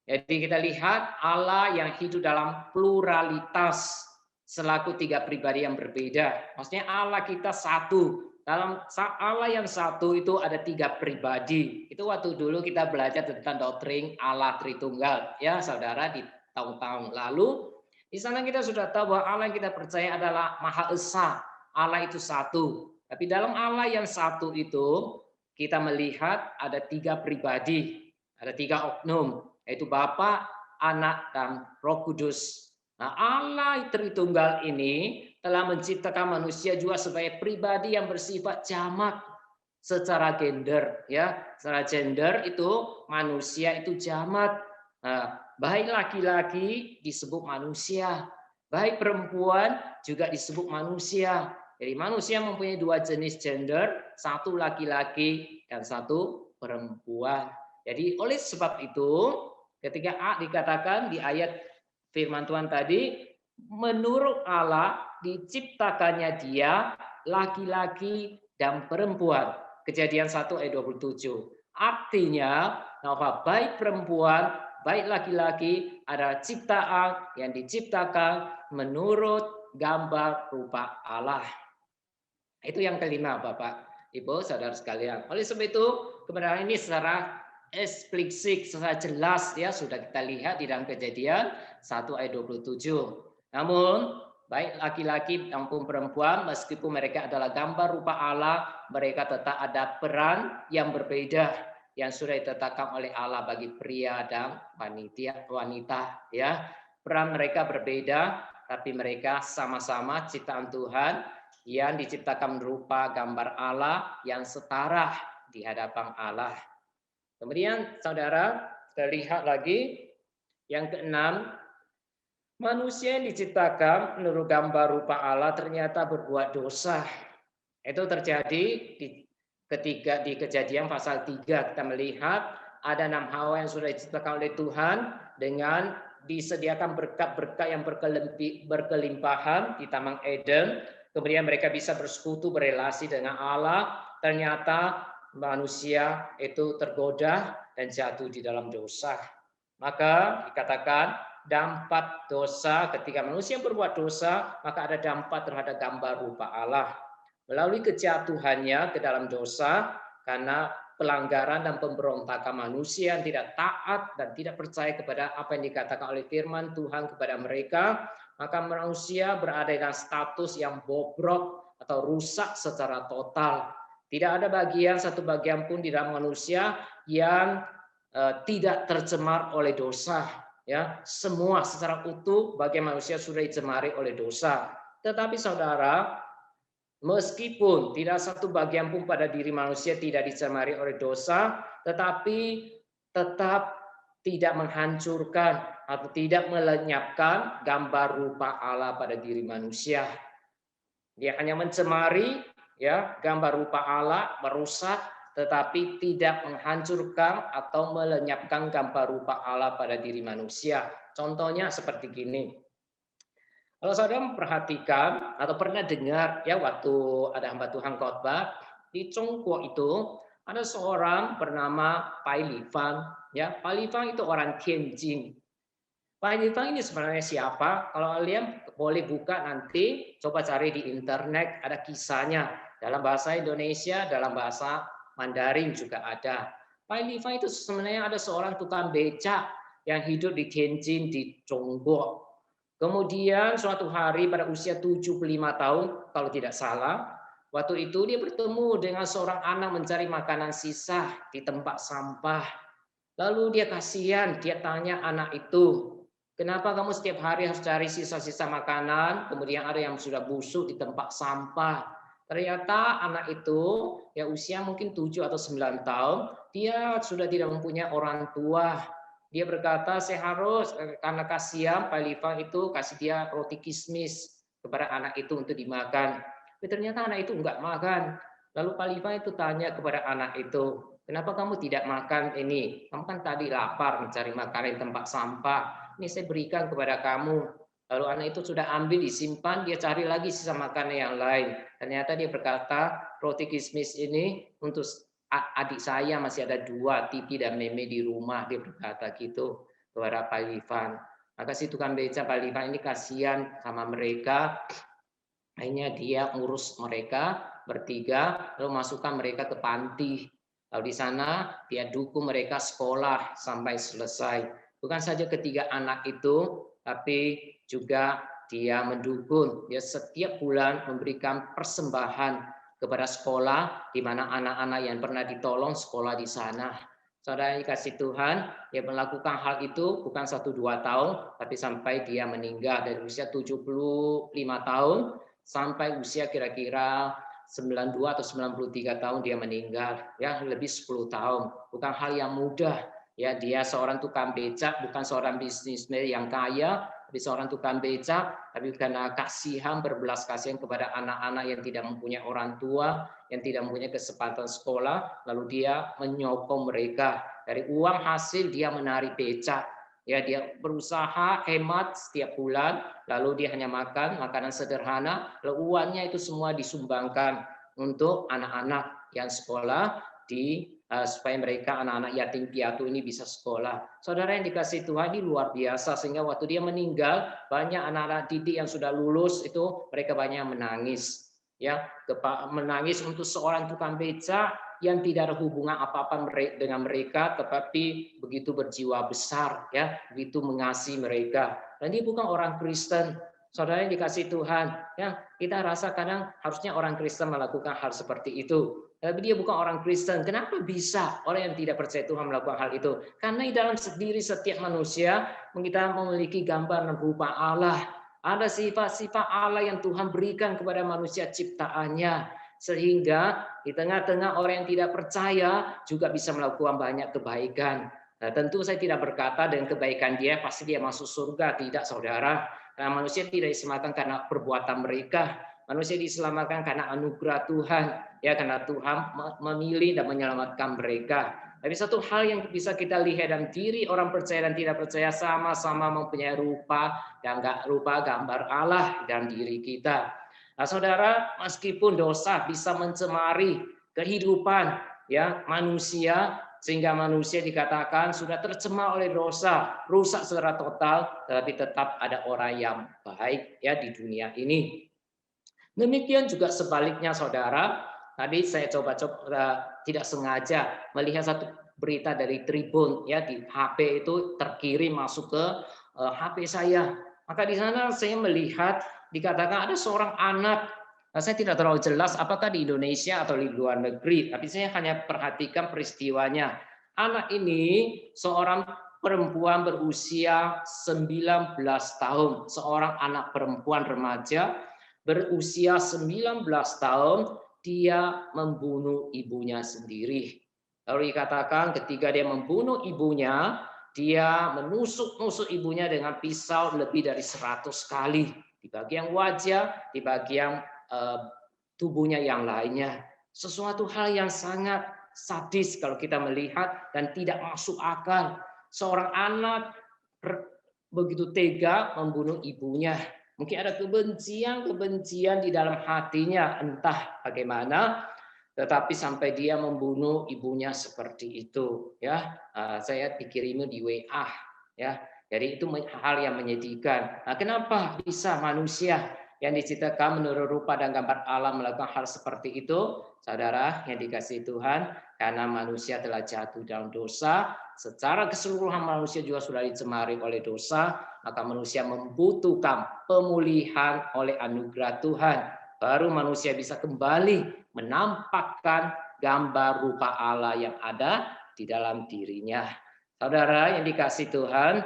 Jadi kita lihat Allah yang hidup dalam pluralitas selaku tiga pribadi yang berbeda. Maksudnya Allah kita satu. Dalam Allah yang satu itu ada tiga pribadi. Itu waktu dulu kita belajar tentang doktrin Allah Tritunggal, ya saudara, di tahun-tahun lalu. Di sana kita sudah tahu bahwa Allah yang kita percaya adalah Maha Esa. Allah itu satu. Tapi dalam Allah yang satu itu kita melihat ada tiga pribadi, ada tiga oknum, yaitu Bapa, Anak, dan Roh Kudus. Nah, Allah Tritunggal ini telah menciptakan manusia juga sebagai pribadi yang bersifat jamak secara gender, ya. Secara gender itu manusia itu jamak. Nah, baik laki-laki disebut manusia, baik perempuan juga disebut manusia. Jadi manusia mempunyai dua jenis gender, satu laki-laki dan satu perempuan. Jadi oleh sebab itu ketika dikatakan di ayat firman Tuhan tadi, menurut Allah diciptakannya dia laki-laki dan perempuan. Kejadian 1 ayat 27. Artinya bahwa baik perempuan, baik laki-laki adalah ciptaan yang diciptakan menurut gambar rupa Allah. Itu yang kelima, Bapak, Ibu, saudara sekalian. Oleh sebab itu, kebenaran ini secara eksplisit, secara jelas ya sudah kita lihat di dalam Kejadian 1 ayat 27. Namun, baik laki-laki maupun perempuan, meskipun mereka adalah gambar rupa Allah, mereka tetap ada peran yang berbeda. yang sudah ditetapkan oleh Allah bagi pria dan wanita, ya. Peran mereka berbeda, tapi mereka sama-sama ciptaan Tuhan yang diciptakan berupa gambar Allah yang setara di hadapan Allah. Kemudian saudara, kita lihat lagi yang keenam, manusia yang diciptakan menurut gambar rupa Allah ternyata berbuat dosa. Itu terjadi ketika di Kejadian pasal 3 kita melihat ada 6 Hawa yang sudah diciptakan oleh Tuhan dengan disediakan berkat-berkat yang berkelimpahan di Taman Eden. Kemudian mereka bisa bersekutu, berelasi dengan Allah. Ternyata manusia itu tergoda dan jatuh di dalam dosa. Maka dikatakan dampak dosa, ketika manusia berbuat dosa, maka ada dampak terhadap gambar rupa Allah. Melalui kejatuhannya ke dalam dosa, karena pelanggaran dan pemberontakan manusia yang tidak taat dan tidak percaya kepada apa yang dikatakan oleh firman Tuhan kepada mereka, maka manusia berada dalam status yang bobrok atau rusak secara total. Tidak ada satu bagian pun di dalam manusia yang tidak tercemar oleh dosa. Ya, semua secara utuh bagian manusia sudah dicemari oleh dosa. Tetapi saudara, meskipun tidak satu bagian pun pada diri manusia tidak dicemari oleh dosa, tetapi tetap tidak menghancurkan atau tidak melenyapkan gambar rupa Allah pada diri manusia. Dia hanya mencemari, ya, gambar rupa Allah, merusak, tetapi tidak menghancurkan atau melenyapkan gambar rupa Allah pada diri manusia. Contohnya seperti gini. Kalau saudara memperhatikan atau pernah dengar, ya, waktu ada hamba Tuhan khotbah di Chongguo itu ada seorang bernama Pai Lifang, ya. Pai Lifang itu orang Tianjin. Pai Lifang ini sebenarnya siapa? Kalau kalian boleh buka nanti, coba cari di internet, ada kisahnya dalam bahasa Indonesia, dalam bahasa Mandarin juga ada. Pai Lifang itu sebenarnya ada seorang tukang becak yang hidup di Tianjin di Chongguo. Kemudian suatu hari pada usia 75 tahun, kalau tidak salah, waktu itu dia bertemu dengan seorang anak mencari makanan sisa di tempat sampah. Lalu dia kasihan, dia tanya anak itu, kenapa kamu setiap hari harus cari sisa-sisa makanan, kemudian ada yang sudah busuk di tempat sampah. Ternyata anak itu, ya usia mungkin 7 atau 9 tahun, dia sudah tidak mempunyai orang tua. Dia berkata, saya harus, karena kasihan, Pak Lifang itu kasih dia roti kismis kepada anak itu untuk dimakan. Tapi ternyata anak itu enggak makan. Lalu Pak Lifang itu tanya kepada anak itu, kenapa kamu tidak makan ini? Kamu kan tadi lapar mencari makanan di tempat sampah. Ini saya berikan kepada kamu. Lalu anak itu sudah ambil, disimpan, dia cari lagi sisa makanan yang lain. Ternyata dia berkata, roti kismis ini untuk adik saya, masih ada 2, Titi dan Meme di rumah. Dia berkata gitu kepada Pak Lifan. Maka si tukang beca Pak Lifan ini kasihan sama mereka. Akhirnya dia ngurus mereka bertiga, lalu masukkan mereka ke panti. Lalu di sana dia dukung mereka sekolah sampai selesai. Bukan saja ketiga anak itu, tapi juga dia mendukung. Dia setiap bulan memberikan persembahan kepada sekolah, di mana anak-anak yang pernah ditolong sekolah di sana. Saudara dikasih Tuhan, dia melakukan hal itu bukan 1-2 tahun, tapi sampai dia meninggal dari usia 75 tahun sampai usia kira-kira 92 atau 93 tahun dia meninggal, ya, lebih 10 tahun. Bukan hal yang mudah, ya. Dia seorang tukang becak, bukan seorang bisnismen yang kaya, tapi seorang tukang becak, tapi karena kasihan, berbelas kasihan kepada anak-anak yang tidak mempunyai orang tua, yang tidak mempunyai kesempatan sekolah, lalu dia menyokong mereka. Dari uang hasil dia menarik becak, ya, dia berusaha hemat setiap bulan, lalu dia hanya makan makanan sederhana, lalu uangnya itu semua disumbangkan untuk anak-anak yang sekolah supaya mereka anak-anak yatim piatu ini bisa sekolah. Saudara yang dikasih Tuhan, ini luar biasa, sehingga waktu dia meninggal banyak anak-anak didik yang sudah lulus itu mereka banyak menangis, ya, menangis untuk seorang tukang beca yang tidak ada hubungan apa-apa dengan mereka, tetapi begitu berjiwa besar, ya, begitu mengasihi mereka. Dan dia bukan orang Kristen. Saudara yang dikasih Tuhan, ya kita rasa kadang harusnya orang Kristen melakukan hal seperti itu. Tapi dia bukan orang Kristen. Kenapa bisa orang yang tidak percaya Tuhan melakukan hal itu? Karena di dalam diri setiap manusia kita memiliki gambar dan rupa Allah. Ada sifat-sifat Allah yang Tuhan berikan kepada manusia ciptaannya. Sehingga di tengah-tengah orang yang tidak percaya juga bisa melakukan banyak kebaikan. Nah, tentu saya tidak berkata dengan kebaikan dia pasti dia masuk surga. Tidak, saudara. Karena manusia tidak diselamatkan karena perbuatan mereka. Manusia diselamatkan karena anugerah Tuhan. Ya, karena Tuhan memilih dan menyelamatkan mereka. Tapi satu hal yang bisa kita lihat dalam diri orang percaya dan tidak percaya sama-sama mempunyai rupa dan rupa gambar Allah dalam diri kita. Nah, saudara, meskipun dosa bisa mencemari kehidupan ya manusia, sehingga manusia dikatakan sudah tercemar oleh dosa, rusak secara total, tapi tetap ada orang yang baik ya di dunia ini. Demikian juga sebaliknya, saudara. Tadi saya coba tidak sengaja melihat satu berita dari Tribun ya di HP itu terkirim masuk ke HP saya. Maka di sana saya melihat dikatakan ada seorang anak. Nah, saya tidak terlalu jelas apakah di Indonesia atau di luar negeri, tapi saya hanya perhatikan peristiwanya. Anak ini seorang perempuan berusia 19 tahun, seorang anak perempuan remaja berusia 19 tahun, dia membunuh ibunya sendiri. Lalu dikatakan ketika dia membunuh ibunya, dia menusuk-nusuk ibunya dengan pisau lebih dari 100 kali. Di bagian wajah, di bagian tubuhnya yang lainnya. Sesuatu hal yang sangat sadis kalau kita melihat dan tidak masuk akal. Seorang anak begitu tega membunuh ibunya. Mungkin ada kebencian di dalam hatinya, entah bagaimana, tetapi sampai dia membunuh ibunya seperti itu. Ya, saya dikirimi di WA. Ya, jadi itu hal yang menyedihkan. Nah, kenapa bisa manusia yang diciptakan menurut rupa dan gambar Allah melakukan hal seperti itu? Saudara yang dikasihi Tuhan, karena manusia telah jatuh dalam dosa, secara keseluruhan manusia juga sudah dicemari oleh dosa, maka manusia membutuhkan pemulihan oleh anugerah Tuhan. Baru manusia bisa kembali menampakkan gambar rupa Allah yang ada di dalam dirinya. Saudara yang dikasihi Tuhan,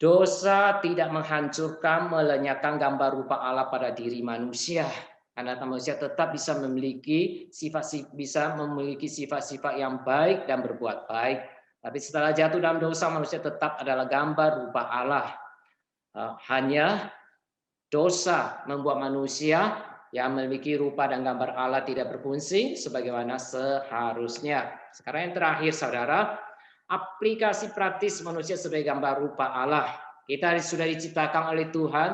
dosa tidak menghancurkan, melenyapkan gambar rupa Allah pada diri manusia. Karena manusia tetap bisa memiliki sifat-sifat yang baik dan berbuat baik. Tapi setelah jatuh dalam dosa, manusia tetap adalah gambar rupa Allah. Hanya dosa membuat manusia yang memiliki rupa dan gambar Allah tidak berfungsi sebagaimana seharusnya. Sekarang yang terakhir, saudara, aplikasi praktis manusia sebagai gambar rupa Allah. Kita sudah diciptakan oleh Tuhan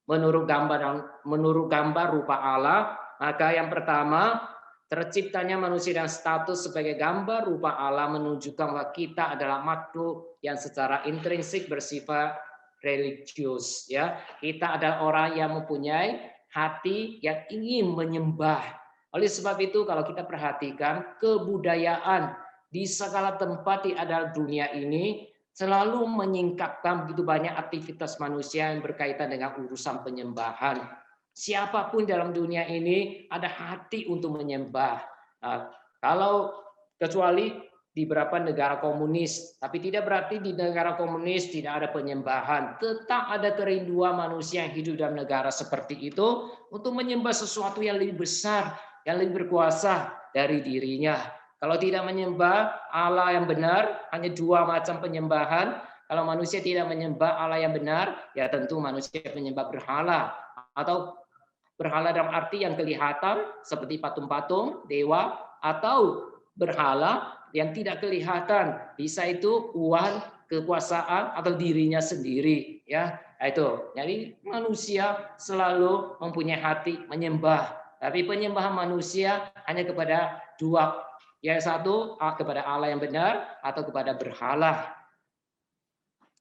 menurut gambar rupa Allah. Maka yang pertama, terciptanya manusia dan status sebagai gambar rupa Allah menunjukkan bahwa kita adalah makhluk yang secara intrinsik bersifat religius. Ya, kita adalah orang yang mempunyai hati yang ingin menyembah. Oleh sebab itu, kalau kita perhatikan kebudayaan di segala tempat di dunia ini selalu menyingkapkan begitu banyak aktivitas manusia yang berkaitan dengan urusan penyembahan. Siapapun dalam dunia ini ada hati untuk menyembah. Kalau kecuali di beberapa negara komunis, tapi tidak berarti di negara komunis tidak ada penyembahan. Tetap ada kerinduan manusia yang hidup dalam negara seperti itu untuk menyembah sesuatu yang lebih besar, yang lebih berkuasa dari dirinya. Kalau tidak menyembah Allah yang benar, hanya dua macam penyembahan. Kalau manusia tidak menyembah Allah yang benar, ya tentu manusia menyembah berhala. Atau berhala dalam arti yang kelihatan, seperti patung-patung, dewa, atau berhala yang tidak kelihatan. Bisa itu uang, kekuasaan, atau dirinya sendiri. Ya, itu. Jadi manusia selalu mempunyai hati menyembah. Tapi penyembahan manusia hanya kepada dua. Yang satu kepada Allah yang benar atau kepada berhala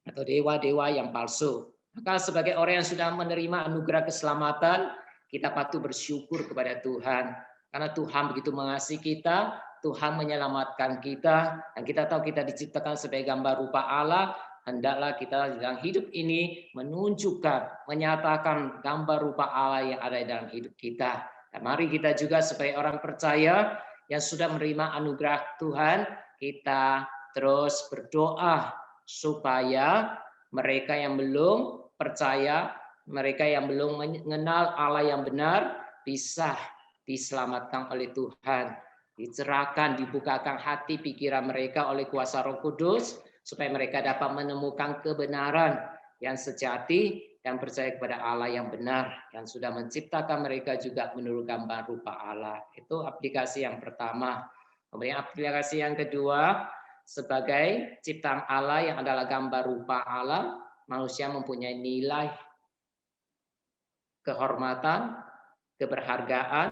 atau dewa-dewa yang palsu. Maka sebagai orang yang sudah menerima anugerah keselamatan, kita patut bersyukur kepada Tuhan. Karena Tuhan begitu mengasihi kita, Tuhan menyelamatkan kita, dan kita tahu kita diciptakan sebagai gambar rupa Allah. hendaklah kita dalam hidup ini menunjukkan, menyatakan gambar rupa Allah yang ada dalam hidup kita. Dan mari kita juga sebagai orang percaya yang sudah menerima anugerah Tuhan, kita terus berdoa supaya mereka yang belum percaya, mereka yang belum mengenal Allah yang benar, bisa diselamatkan oleh Tuhan. Dicerahkan, dibukakan hati pikiran mereka oleh kuasa Roh Kudus, supaya mereka dapat menemukan kebenaran yang sejati dan percaya kepada Allah yang benar, yang sudah menciptakan mereka juga menurut gambar rupa Allah. Itu aplikasi yang pertama. Kemudian aplikasi yang kedua, sebagai ciptaan Allah yang adalah gambar rupa Allah, manusia mempunyai nilai, kehormatan, keberhargaan,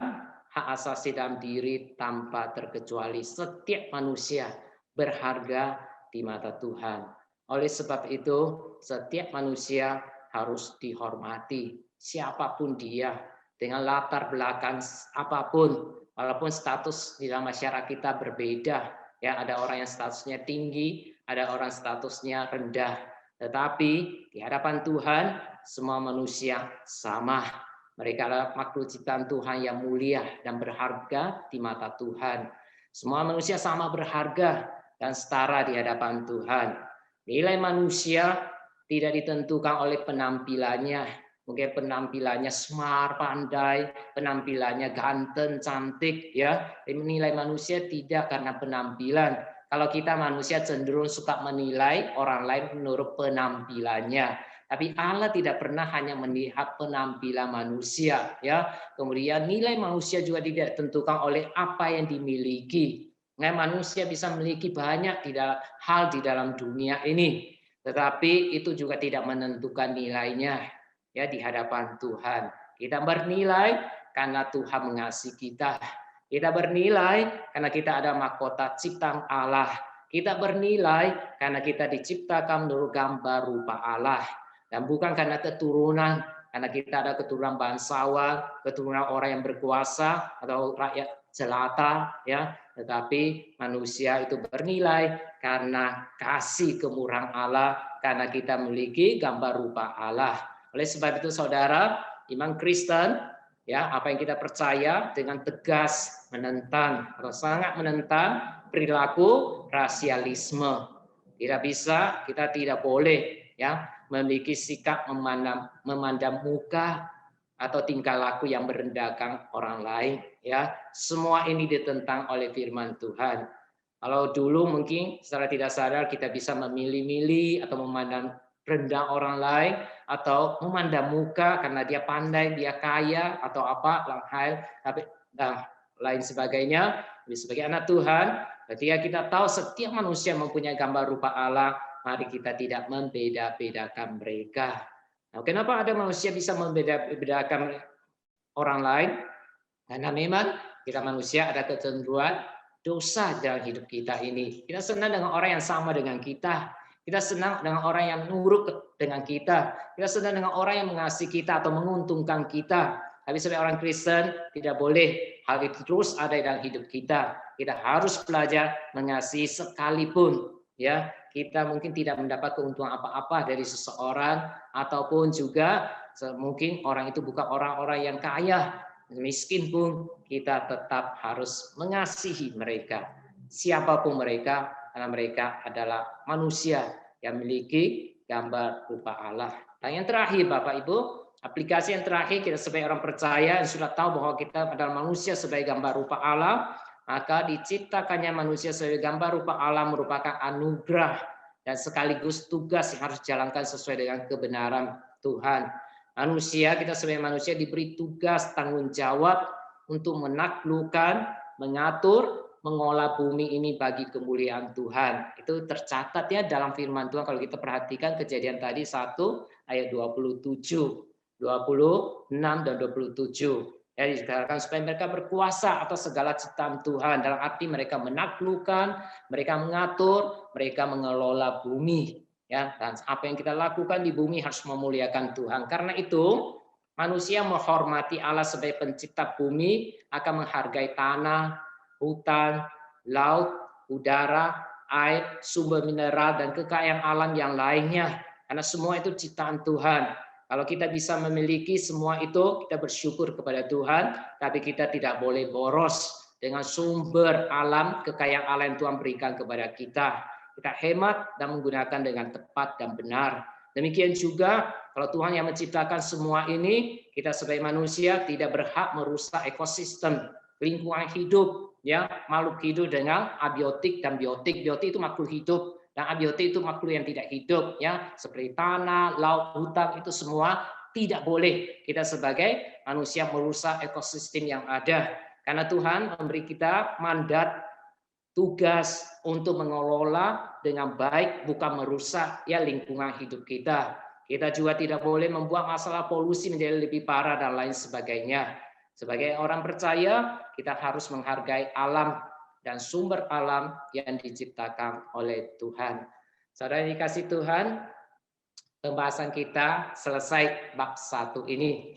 hak asasi dalam diri tanpa terkecuali. Setiap manusia berharga di mata Tuhan. Oleh sebab itu, setiap manusia harus dihormati, siapapun dia, dengan latar belakang apapun, walaupun status di dalam masyarakat kita berbeda. Ya, ada orang yang statusnya tinggi, ada orang statusnya rendah. Tetapi di hadapan Tuhan, semua manusia sama. Mereka adalah makhluk ciptaan Tuhan yang mulia dan berharga di mata Tuhan. Semua manusia sama berharga dan setara di hadapan Tuhan. Nilai manusia tidak ditentukan oleh penampilannya. Mungkin penampilannya smart, pandai, penampilannya ganteng, cantik, ya. Nilai manusia tidak karena penampilan. Kalau kita manusia cenderung suka menilai orang lain menurut penampilannya. Tapi Allah tidak pernah hanya melihat penampilan manusia, ya. Kemudian nilai manusia juga tidak ditentukan oleh apa yang dimiliki. Nah, manusia bisa memiliki banyak hal di dalam dunia ini, tetapi itu juga tidak menentukan nilainya, ya, di hadapan Tuhan. Kita bernilai karena Tuhan mengasihi kita. Kita bernilai karena kita ada mahkota ciptaan Allah. Kita bernilai karena kita diciptakan menurut gambar rupa Allah. Dan bukan karena keturunan, karena kita ada keturunan bangsawan, keturunan orang yang berkuasa atau rakyat jelata, ya. Tetapi manusia itu bernilai karena kasih kemurahan Allah, karena kita memiliki gambar rupa Allah. Oleh sebab itu, saudara, iman Kristen, ya, apa yang kita percaya dengan tegas menentang atau sangat menentang perilaku rasialisme. Tidak bisa, kita tidak boleh, ya, memiliki sikap memandang muka atau tingkah laku yang merendahkan orang lain, ya. Semua ini ditentang oleh firman Tuhan. Kalau dulu mungkin secara tidak sadar kita bisa memilih-milih atau memandang rendah orang lain atau memandang muka karena dia pandai, dia kaya atau apa hal, tapi lain sebagainya. Sebagai anak Tuhan, ketika kita tahu setiap manusia mempunyai gambar rupa Allah, mari kita tidak membeda-bedakan mereka. Nah, kenapa ada manusia bisa membeda-bedakan orang lain? Karena memang kita manusia ada kecenderungan dosa dalam hidup kita ini. Kita senang dengan orang yang sama dengan kita. Kita senang dengan orang yang nurut dengan kita. Kita senang dengan orang yang mengasihi kita atau menguntungkan kita. Tapi sebagai orang Kristen tidak boleh hal itu terus ada dalam hidup kita. Kita harus belajar mengasihi sekalipun, ya. Kita mungkin tidak mendapat keuntungan apa-apa dari seseorang, ataupun juga mungkin orang itu bukan orang-orang yang kaya, miskin pun kita tetap harus mengasihi mereka, siapapun mereka, karena mereka adalah manusia yang memiliki gambar rupa Allah. Dan yang terakhir, Bapak Ibu, aplikasi yang terakhir, kita sebagai orang percaya yang sudah tahu bahwa kita adalah manusia sebagai gambar rupa Allah, maka diciptakannya manusia sebagai gambar rupa Allah merupakan anugerah dan sekaligus tugas yang harus dijalankan sesuai dengan kebenaran Tuhan. Manusia, kita sebagai manusia diberi tugas tanggung jawab untuk menaklukkan, mengatur, mengolah bumi ini bagi kemuliaan Tuhan. Itu tercatat ya dalam firman Tuhan kalau kita perhatikan Kejadian tadi 1 ayat 27, 26 dan 27. Ya, dikatakan supaya mereka berkuasa atas segala ciptaan Tuhan. Dalam arti mereka menaklukkan, mereka mengatur, mereka mengelola bumi. Ya, dan apa yang kita lakukan di bumi harus memuliakan Tuhan. Karena itu, manusia menghormati Allah sebagai pencipta bumi, akan menghargai tanah, hutan, laut, udara, air, sumber mineral, dan kekayaan alam yang lainnya. Karena semua itu ciptaan Tuhan. Kalau kita bisa memiliki semua itu, kita bersyukur kepada Tuhan, tapi kita tidak boleh boros dengan sumber alam, kekayaan alam yang Tuhan berikan kepada kita. Kita hemat dan menggunakan dengan tepat dan benar. Demikian juga kalau Tuhan yang menciptakan semua ini, kita sebagai manusia tidak berhak merusak ekosistem, lingkungan hidup, ya, makhluk hidup dengan abiotik dan biotik. Biotik itu makhluk hidup, dan abiotik itu makhluk yang tidak hidup, ya, seperti tanah, laut, hutan, itu semua tidak boleh kita sebagai manusia merusak ekosistem yang ada. Karena Tuhan memberi kita mandat, tugas untuk mengelola dengan baik, bukan merusak ya lingkungan hidup kita. Kita juga tidak boleh membuat masalah polusi menjadi lebih parah dan lain sebagainya. Sebagai orang percaya, kita harus menghargai alam dan sumber alam yang diciptakan oleh Tuhan. Saudara yang dikasih Tuhan, pembahasan kita selesai bab 1 ini.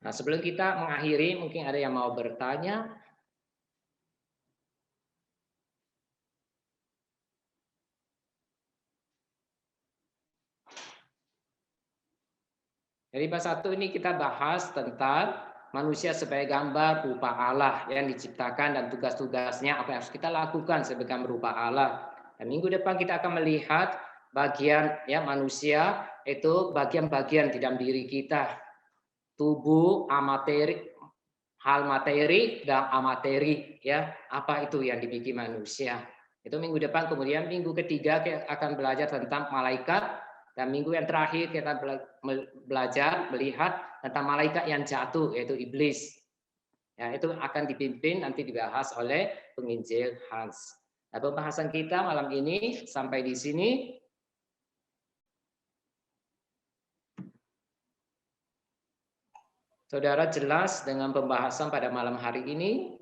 Nah, sebelum kita mengakhiri, mungkin ada yang mau bertanya. Jadi bab 1 ini kita bahas tentang manusia sebagai gambar rupa Allah yang diciptakan dan tugas-tugasnya apa yang harus kita lakukan sebagai rupa Allah. Dan minggu depan kita akan melihat bagian ya manusia itu bagian-bagian di dalam diri kita. Tubuh, amateri, hal materi dan amateri, ya. Apa itu yang dibikin manusia? Itu minggu depan. Kemudian minggu ketiga kita akan belajar tentang malaikat. Dan minggu yang terakhir kita belajar melihat tentang malaikat yang jatuh, yaitu iblis. Ya, itu akan dipimpin nanti dibahas oleh penginjil Hans. Nah, pembahasan kita malam ini sampai di sini. Saudara jelas dengan pembahasan pada malam hari ini?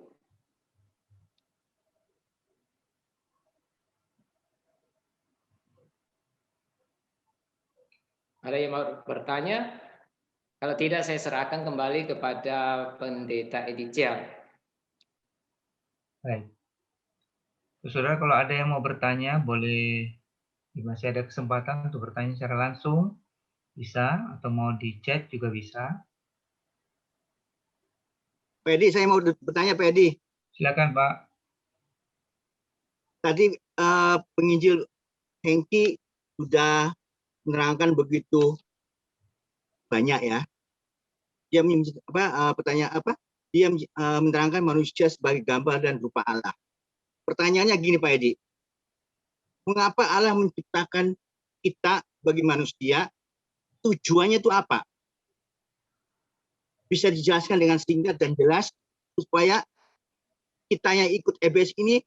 Ada yang mau bertanya? Kalau tidak, saya serahkan kembali kepada Pendeta Edicia. Baik. Saudara, kalau ada yang mau bertanya, boleh, masih ada kesempatan untuk bertanya secara langsung, bisa, atau mau di chat juga bisa. Pak Edi, saya mau bertanya Pak Edi. Silakan Pak. Tadi penginjil Hengki sudah menerangkan begitu banyak ya. Dia Dia menerangkan manusia sebagai gambar dan rupa Allah. Pertanyaannya gini Pak Edi, mengapa Allah menciptakan kita bagi manusia? Tujuannya itu apa? Bisa dijelaskan dengan singkat dan jelas supaya kita yang ikut EBS ini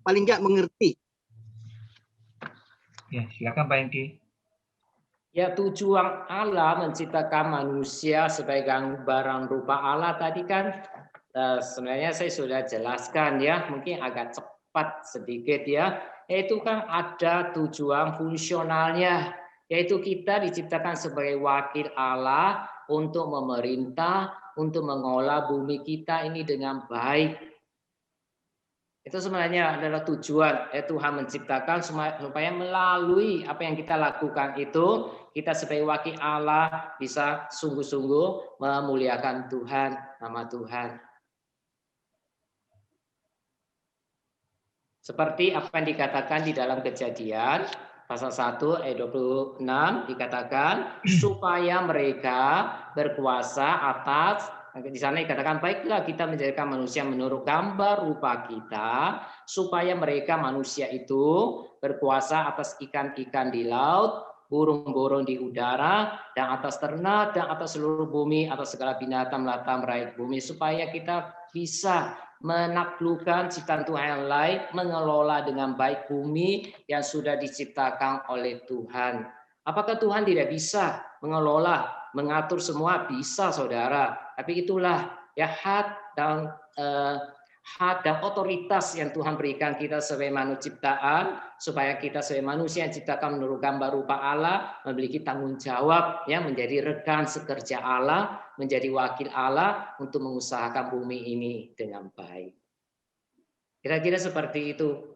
paling nggak mengerti. Ya, silakan Pak Hengki. Ya, tujuan Allah menciptakan manusia sebagai gambaran rupa Allah tadi kan sebenarnya saya sudah jelaskan ya, mungkin agak cepat sedikit ya. Yaitu kan ada tujuan fungsionalnya, yaitu kita diciptakan sebagai wakil Allah untuk memerintah, untuk mengolah bumi kita ini dengan baik. Itu sebenarnya adalah tujuan Tuhan menciptakan supaya melalui apa yang kita lakukan itu kita sebagai wakil Allah bisa sungguh-sungguh memuliakan Tuhan, nama Tuhan. Seperti apa yang dikatakan di dalam Kejadian pasal 1 ayat 26 dikatakan supaya mereka berkuasa atas. Di sana dikatakan, baiklah kita menjadikan manusia menurut gambar rupa kita, supaya mereka manusia itu berkuasa atas ikan-ikan di laut, burung-burung di udara, dan atas ternak, dan atas seluruh bumi, atas segala binatang melata meraih bumi, supaya kita bisa menaklukkan ciptaan Tuhan yang lain, mengelola dengan baik bumi yang sudah diciptakan oleh Tuhan. Apakah Tuhan tidak bisa mengelola, mengatur semua? Bisa, saudara. Tapi itulah ya hak dan otoritas yang Tuhan berikan kita sebagai manusia ciptaan, supaya kita sebagai manusia yang ciptakan menurut gambar rupa Allah memiliki tanggung jawab ya menjadi rekan sekerja Allah, menjadi wakil Allah untuk mengusahakan bumi ini dengan baik. Kira-kira seperti itu.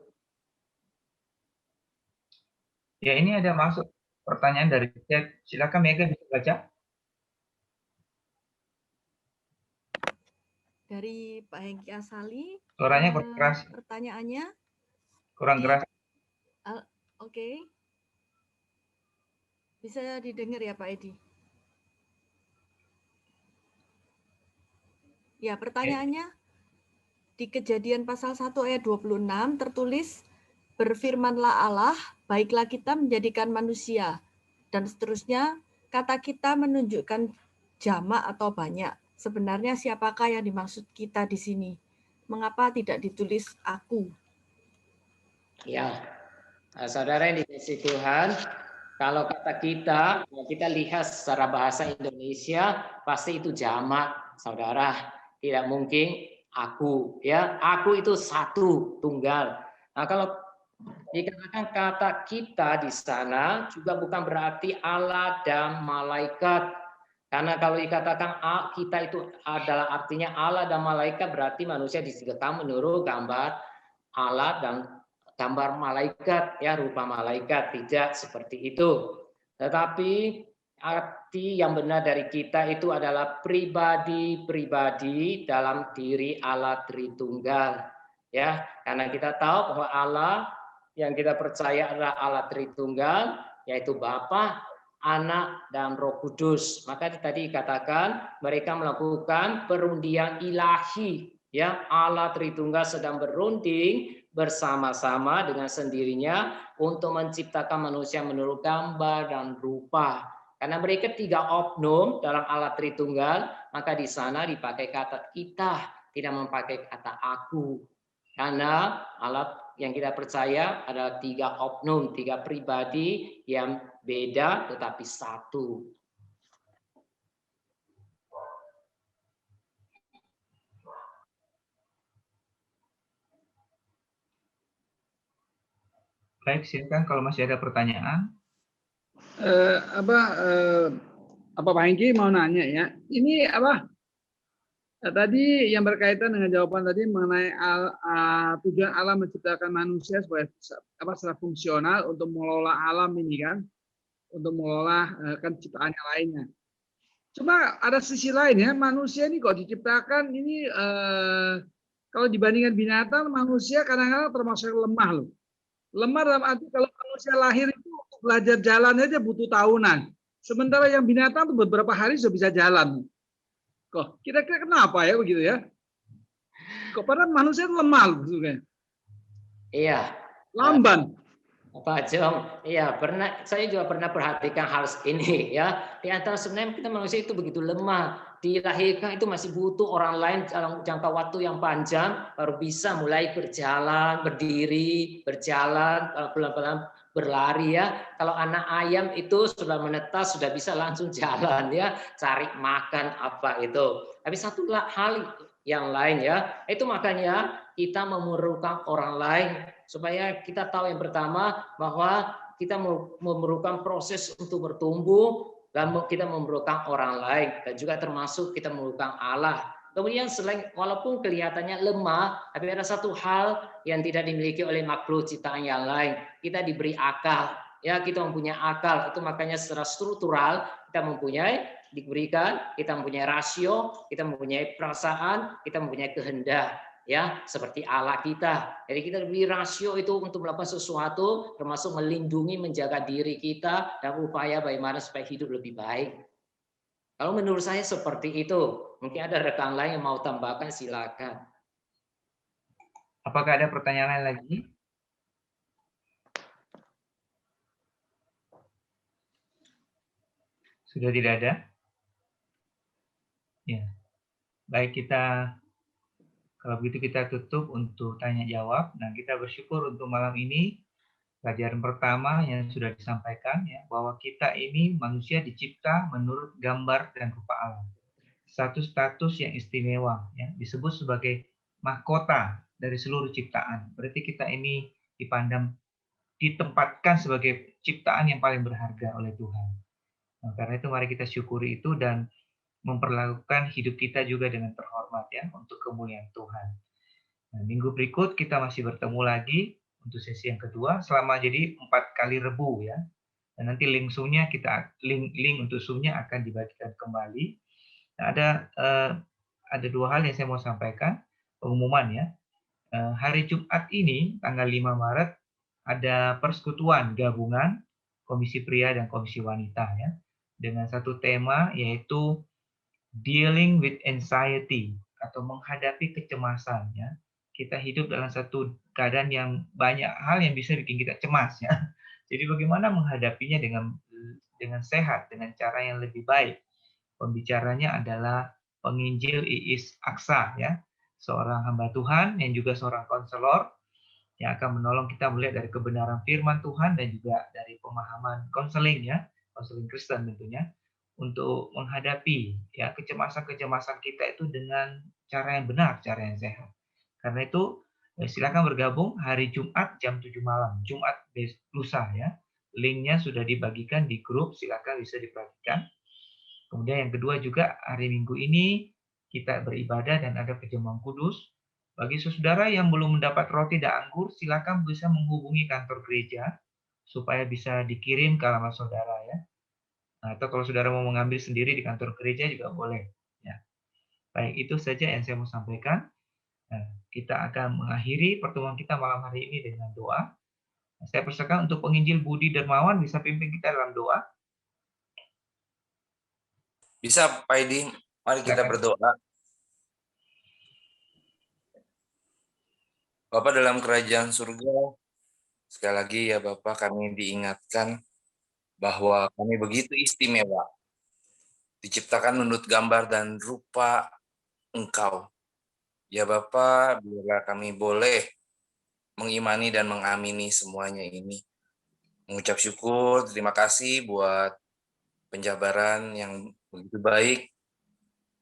Ya, ini ada masuk pertanyaan dari chat. Silakan Mega bisa baca. Dari Pak Hengki Asali, Suaranya kurang keras. pertanyaannya Kurang keras. Oke. Bisa didengar ya Pak Edi? Ya, pertanyaannya di Kejadian pasal 1 ayat 26 tertulis, berfirmanlah Allah, baiklah kita menjadikan manusia. Dan seterusnya, kata kita menunjukkan jamak atau banyak. Sebenarnya siapakah yang dimaksud kita di sini? Mengapa tidak ditulis aku? Ya, saudara yang dikasihi Tuhan, kalau kata kita lihat secara bahasa Indonesia, pasti itu jamak, saudara. Tidak mungkin aku, ya. Aku itu satu, tunggal. Nah, kalau dikatakan kata kita di sana juga bukan berarti Allah dan malaikat. Karena kalau dikatakan kita itu adalah artinya Allah dan malaikat, berarti manusia disediakan menurut gambar Allah dan gambar malaikat, ya, rupa malaikat. Tidak seperti itu. Tetapi arti yang benar dari kita itu adalah pribadi-pribadi dalam diri Allah Tritunggal. Ya, karena kita tahu bahwa Allah yang kita percaya adalah Allah Tritunggal, yaitu Bapa, Anak, dan Roh Kudus. Maka tadi dikatakan mereka melakukan perundian ilahi. Ya, Allah Tritunggal sedang berunding bersama-sama dengan sendirinya untuk menciptakan manusia menurut gambar dan rupa. Karena mereka tiga oknum dalam Allah Tritunggal, maka di sana dipakai kata kita, tidak memakai kata aku. Karena Allah yang kita percaya adalah tiga oknum, tiga pribadi yang beda tetapi satu. Baik, silakan kalau masih ada pertanyaan. Pak Hengki mau nanya ya. Ini tadi yang berkaitan dengan jawaban tadi mengenai tujuan Allah menciptakan manusia supaya secara fungsional untuk mengelola alam ini kan, untuk mengelola kan ciptaan yang lainnya. Cuma ada sisi lain ya, manusia ini kok diciptakan ini kalau dibandingkan binatang, manusia kadang-kadang termasuk lemah loh. Lemah dalam arti kalau manusia lahir itu untuk belajar jalan aja butuh tahunan. Sementara yang binatang tuh beberapa hari sudah bisa jalan. Kok kira-kira kenapa ya begitu ya? Kok padahal manusia lemah sebenarnya. Iya. Lamban. Pak Jong, iya saya juga pernah perhatikan hal ini ya. Di antara sebenarnya kita manusia itu begitu lemah. Dilahirkan itu masih butuh orang lain dalam jangka waktu yang panjang baru bisa mulai berjalan, berdiri, berjalan, pelan-pelan berlari ya. Kalau anak ayam itu sudah menetas, sudah bisa langsung jalan ya, cari makan apa itu. Tapi satu hal yang lain ya, itu makanya kita memerlukan orang lain supaya kita tahu yang pertama bahwa kita memerlukan proses untuk bertumbuh dan kita memerlukan orang lain dan juga termasuk kita memerlukan Allah. Kemudian selain walaupun kelihatannya lemah, tapi ada satu hal yang tidak dimiliki oleh makhluk ciptaan yang lain. Kita diberi akal, ya kita mempunyai akal. Itu makanya secara struktural kita diberikan, kita mempunyai rasio, kita mempunyai perasaan, kita mempunyai kehendak. Ya, seperti Allah kita. Jadi kita diberi rasio itu untuk melakukan sesuatu, termasuk melindungi, menjaga diri kita dan upaya bagaimana supaya hidup lebih baik. Kalau menurut saya seperti itu. Mungkin ada rekan lain yang mau tambahkan, silakan. Apakah ada pertanyaan lain lagi? Sudah tidak ada? Ya. Baik, kalau begitu kita tutup untuk tanya jawab. Nah, kita bersyukur untuk malam ini pelajaran pertama yang sudah disampaikan ya, bahwa kita ini manusia dicipta menurut gambar dan rupa Allah. Satu status yang istimewa ya, disebut sebagai mahkota dari seluruh ciptaan. Berarti kita ini ditempatkan sebagai ciptaan yang paling berharga oleh Tuhan. Nah, karena itu mari kita syukuri itu dan memperlakukan hidup kita juga dengan terhormat ya untuk kemuliaan Tuhan. Nah, minggu berikut kita masih bertemu lagi untuk sesi yang kedua selama jadi 4 kali Rebu ya. Dan nanti link Zoom-nya link untuk Zoom-nya akan dibagikan kembali. Nah, ada 2 hal yang saya mau sampaikan, pengumuman ya. Hari Jumat ini tanggal 5 Maret ada persekutuan gabungan Komisi Pria dan Komisi Wanita ya, dengan satu tema yaitu dealing with anxiety atau menghadapi kecemasan ya. Kita hidup dalam satu keadaan yang banyak hal yang bisa bikin kita cemas ya. Jadi bagaimana menghadapinya dengan sehat, dengan cara yang lebih baik. Pembicaranya adalah penginjil Iis Aksa ya, seorang hamba Tuhan yang juga seorang konselor yang akan menolong kita melihat dari kebenaran firman Tuhan dan juga dari pemahaman konseling ya, konseling Kristen tentunya, untuk menghadapi ya kecemasan-kecemasan kita itu dengan cara yang benar, cara yang sehat. Karena itu silakan bergabung hari Jumat jam 7 malam, Jumat lusa ya. Linknya sudah dibagikan di grup, silakan bisa diperhatikan. Kemudian yang kedua juga hari Minggu ini kita beribadah dan ada perjamuan kudus. Bagi saudara yang belum mendapat roti dan anggur, silakan bisa menghubungi kantor gereja supaya bisa dikirim ke alamat saudara ya. Nah, atau kalau saudara mau mengambil sendiri di kantor gereja juga boleh. Ya. Baik, itu saja yang saya mau sampaikan. Nah, kita akan mengakhiri pertemuan kita malam hari ini dengan doa. Saya persilakan untuk penginjil Budi Dermawan bisa pimpin kita dalam doa. Bisa, Pak Edi. Mari kita berdoa. Bapak dalam kerajaan surga, sekali lagi ya Bapak, kami diingatkan bahwa kami begitu istimewa, diciptakan menurut gambar dan rupa Engkau. Ya Bapak, biarlah kami boleh mengimani dan mengamini semuanya ini. Mengucap syukur, terima kasih buat penjabaran yang begitu baik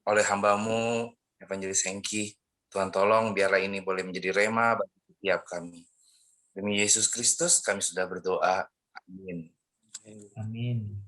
oleh hamba-Mu, Evangelis Hengki. Tuhan tolong biarlah ini boleh menjadi rema bagi setiap kami. Demi Yesus Kristus kami sudah berdoa. Amin. Amin.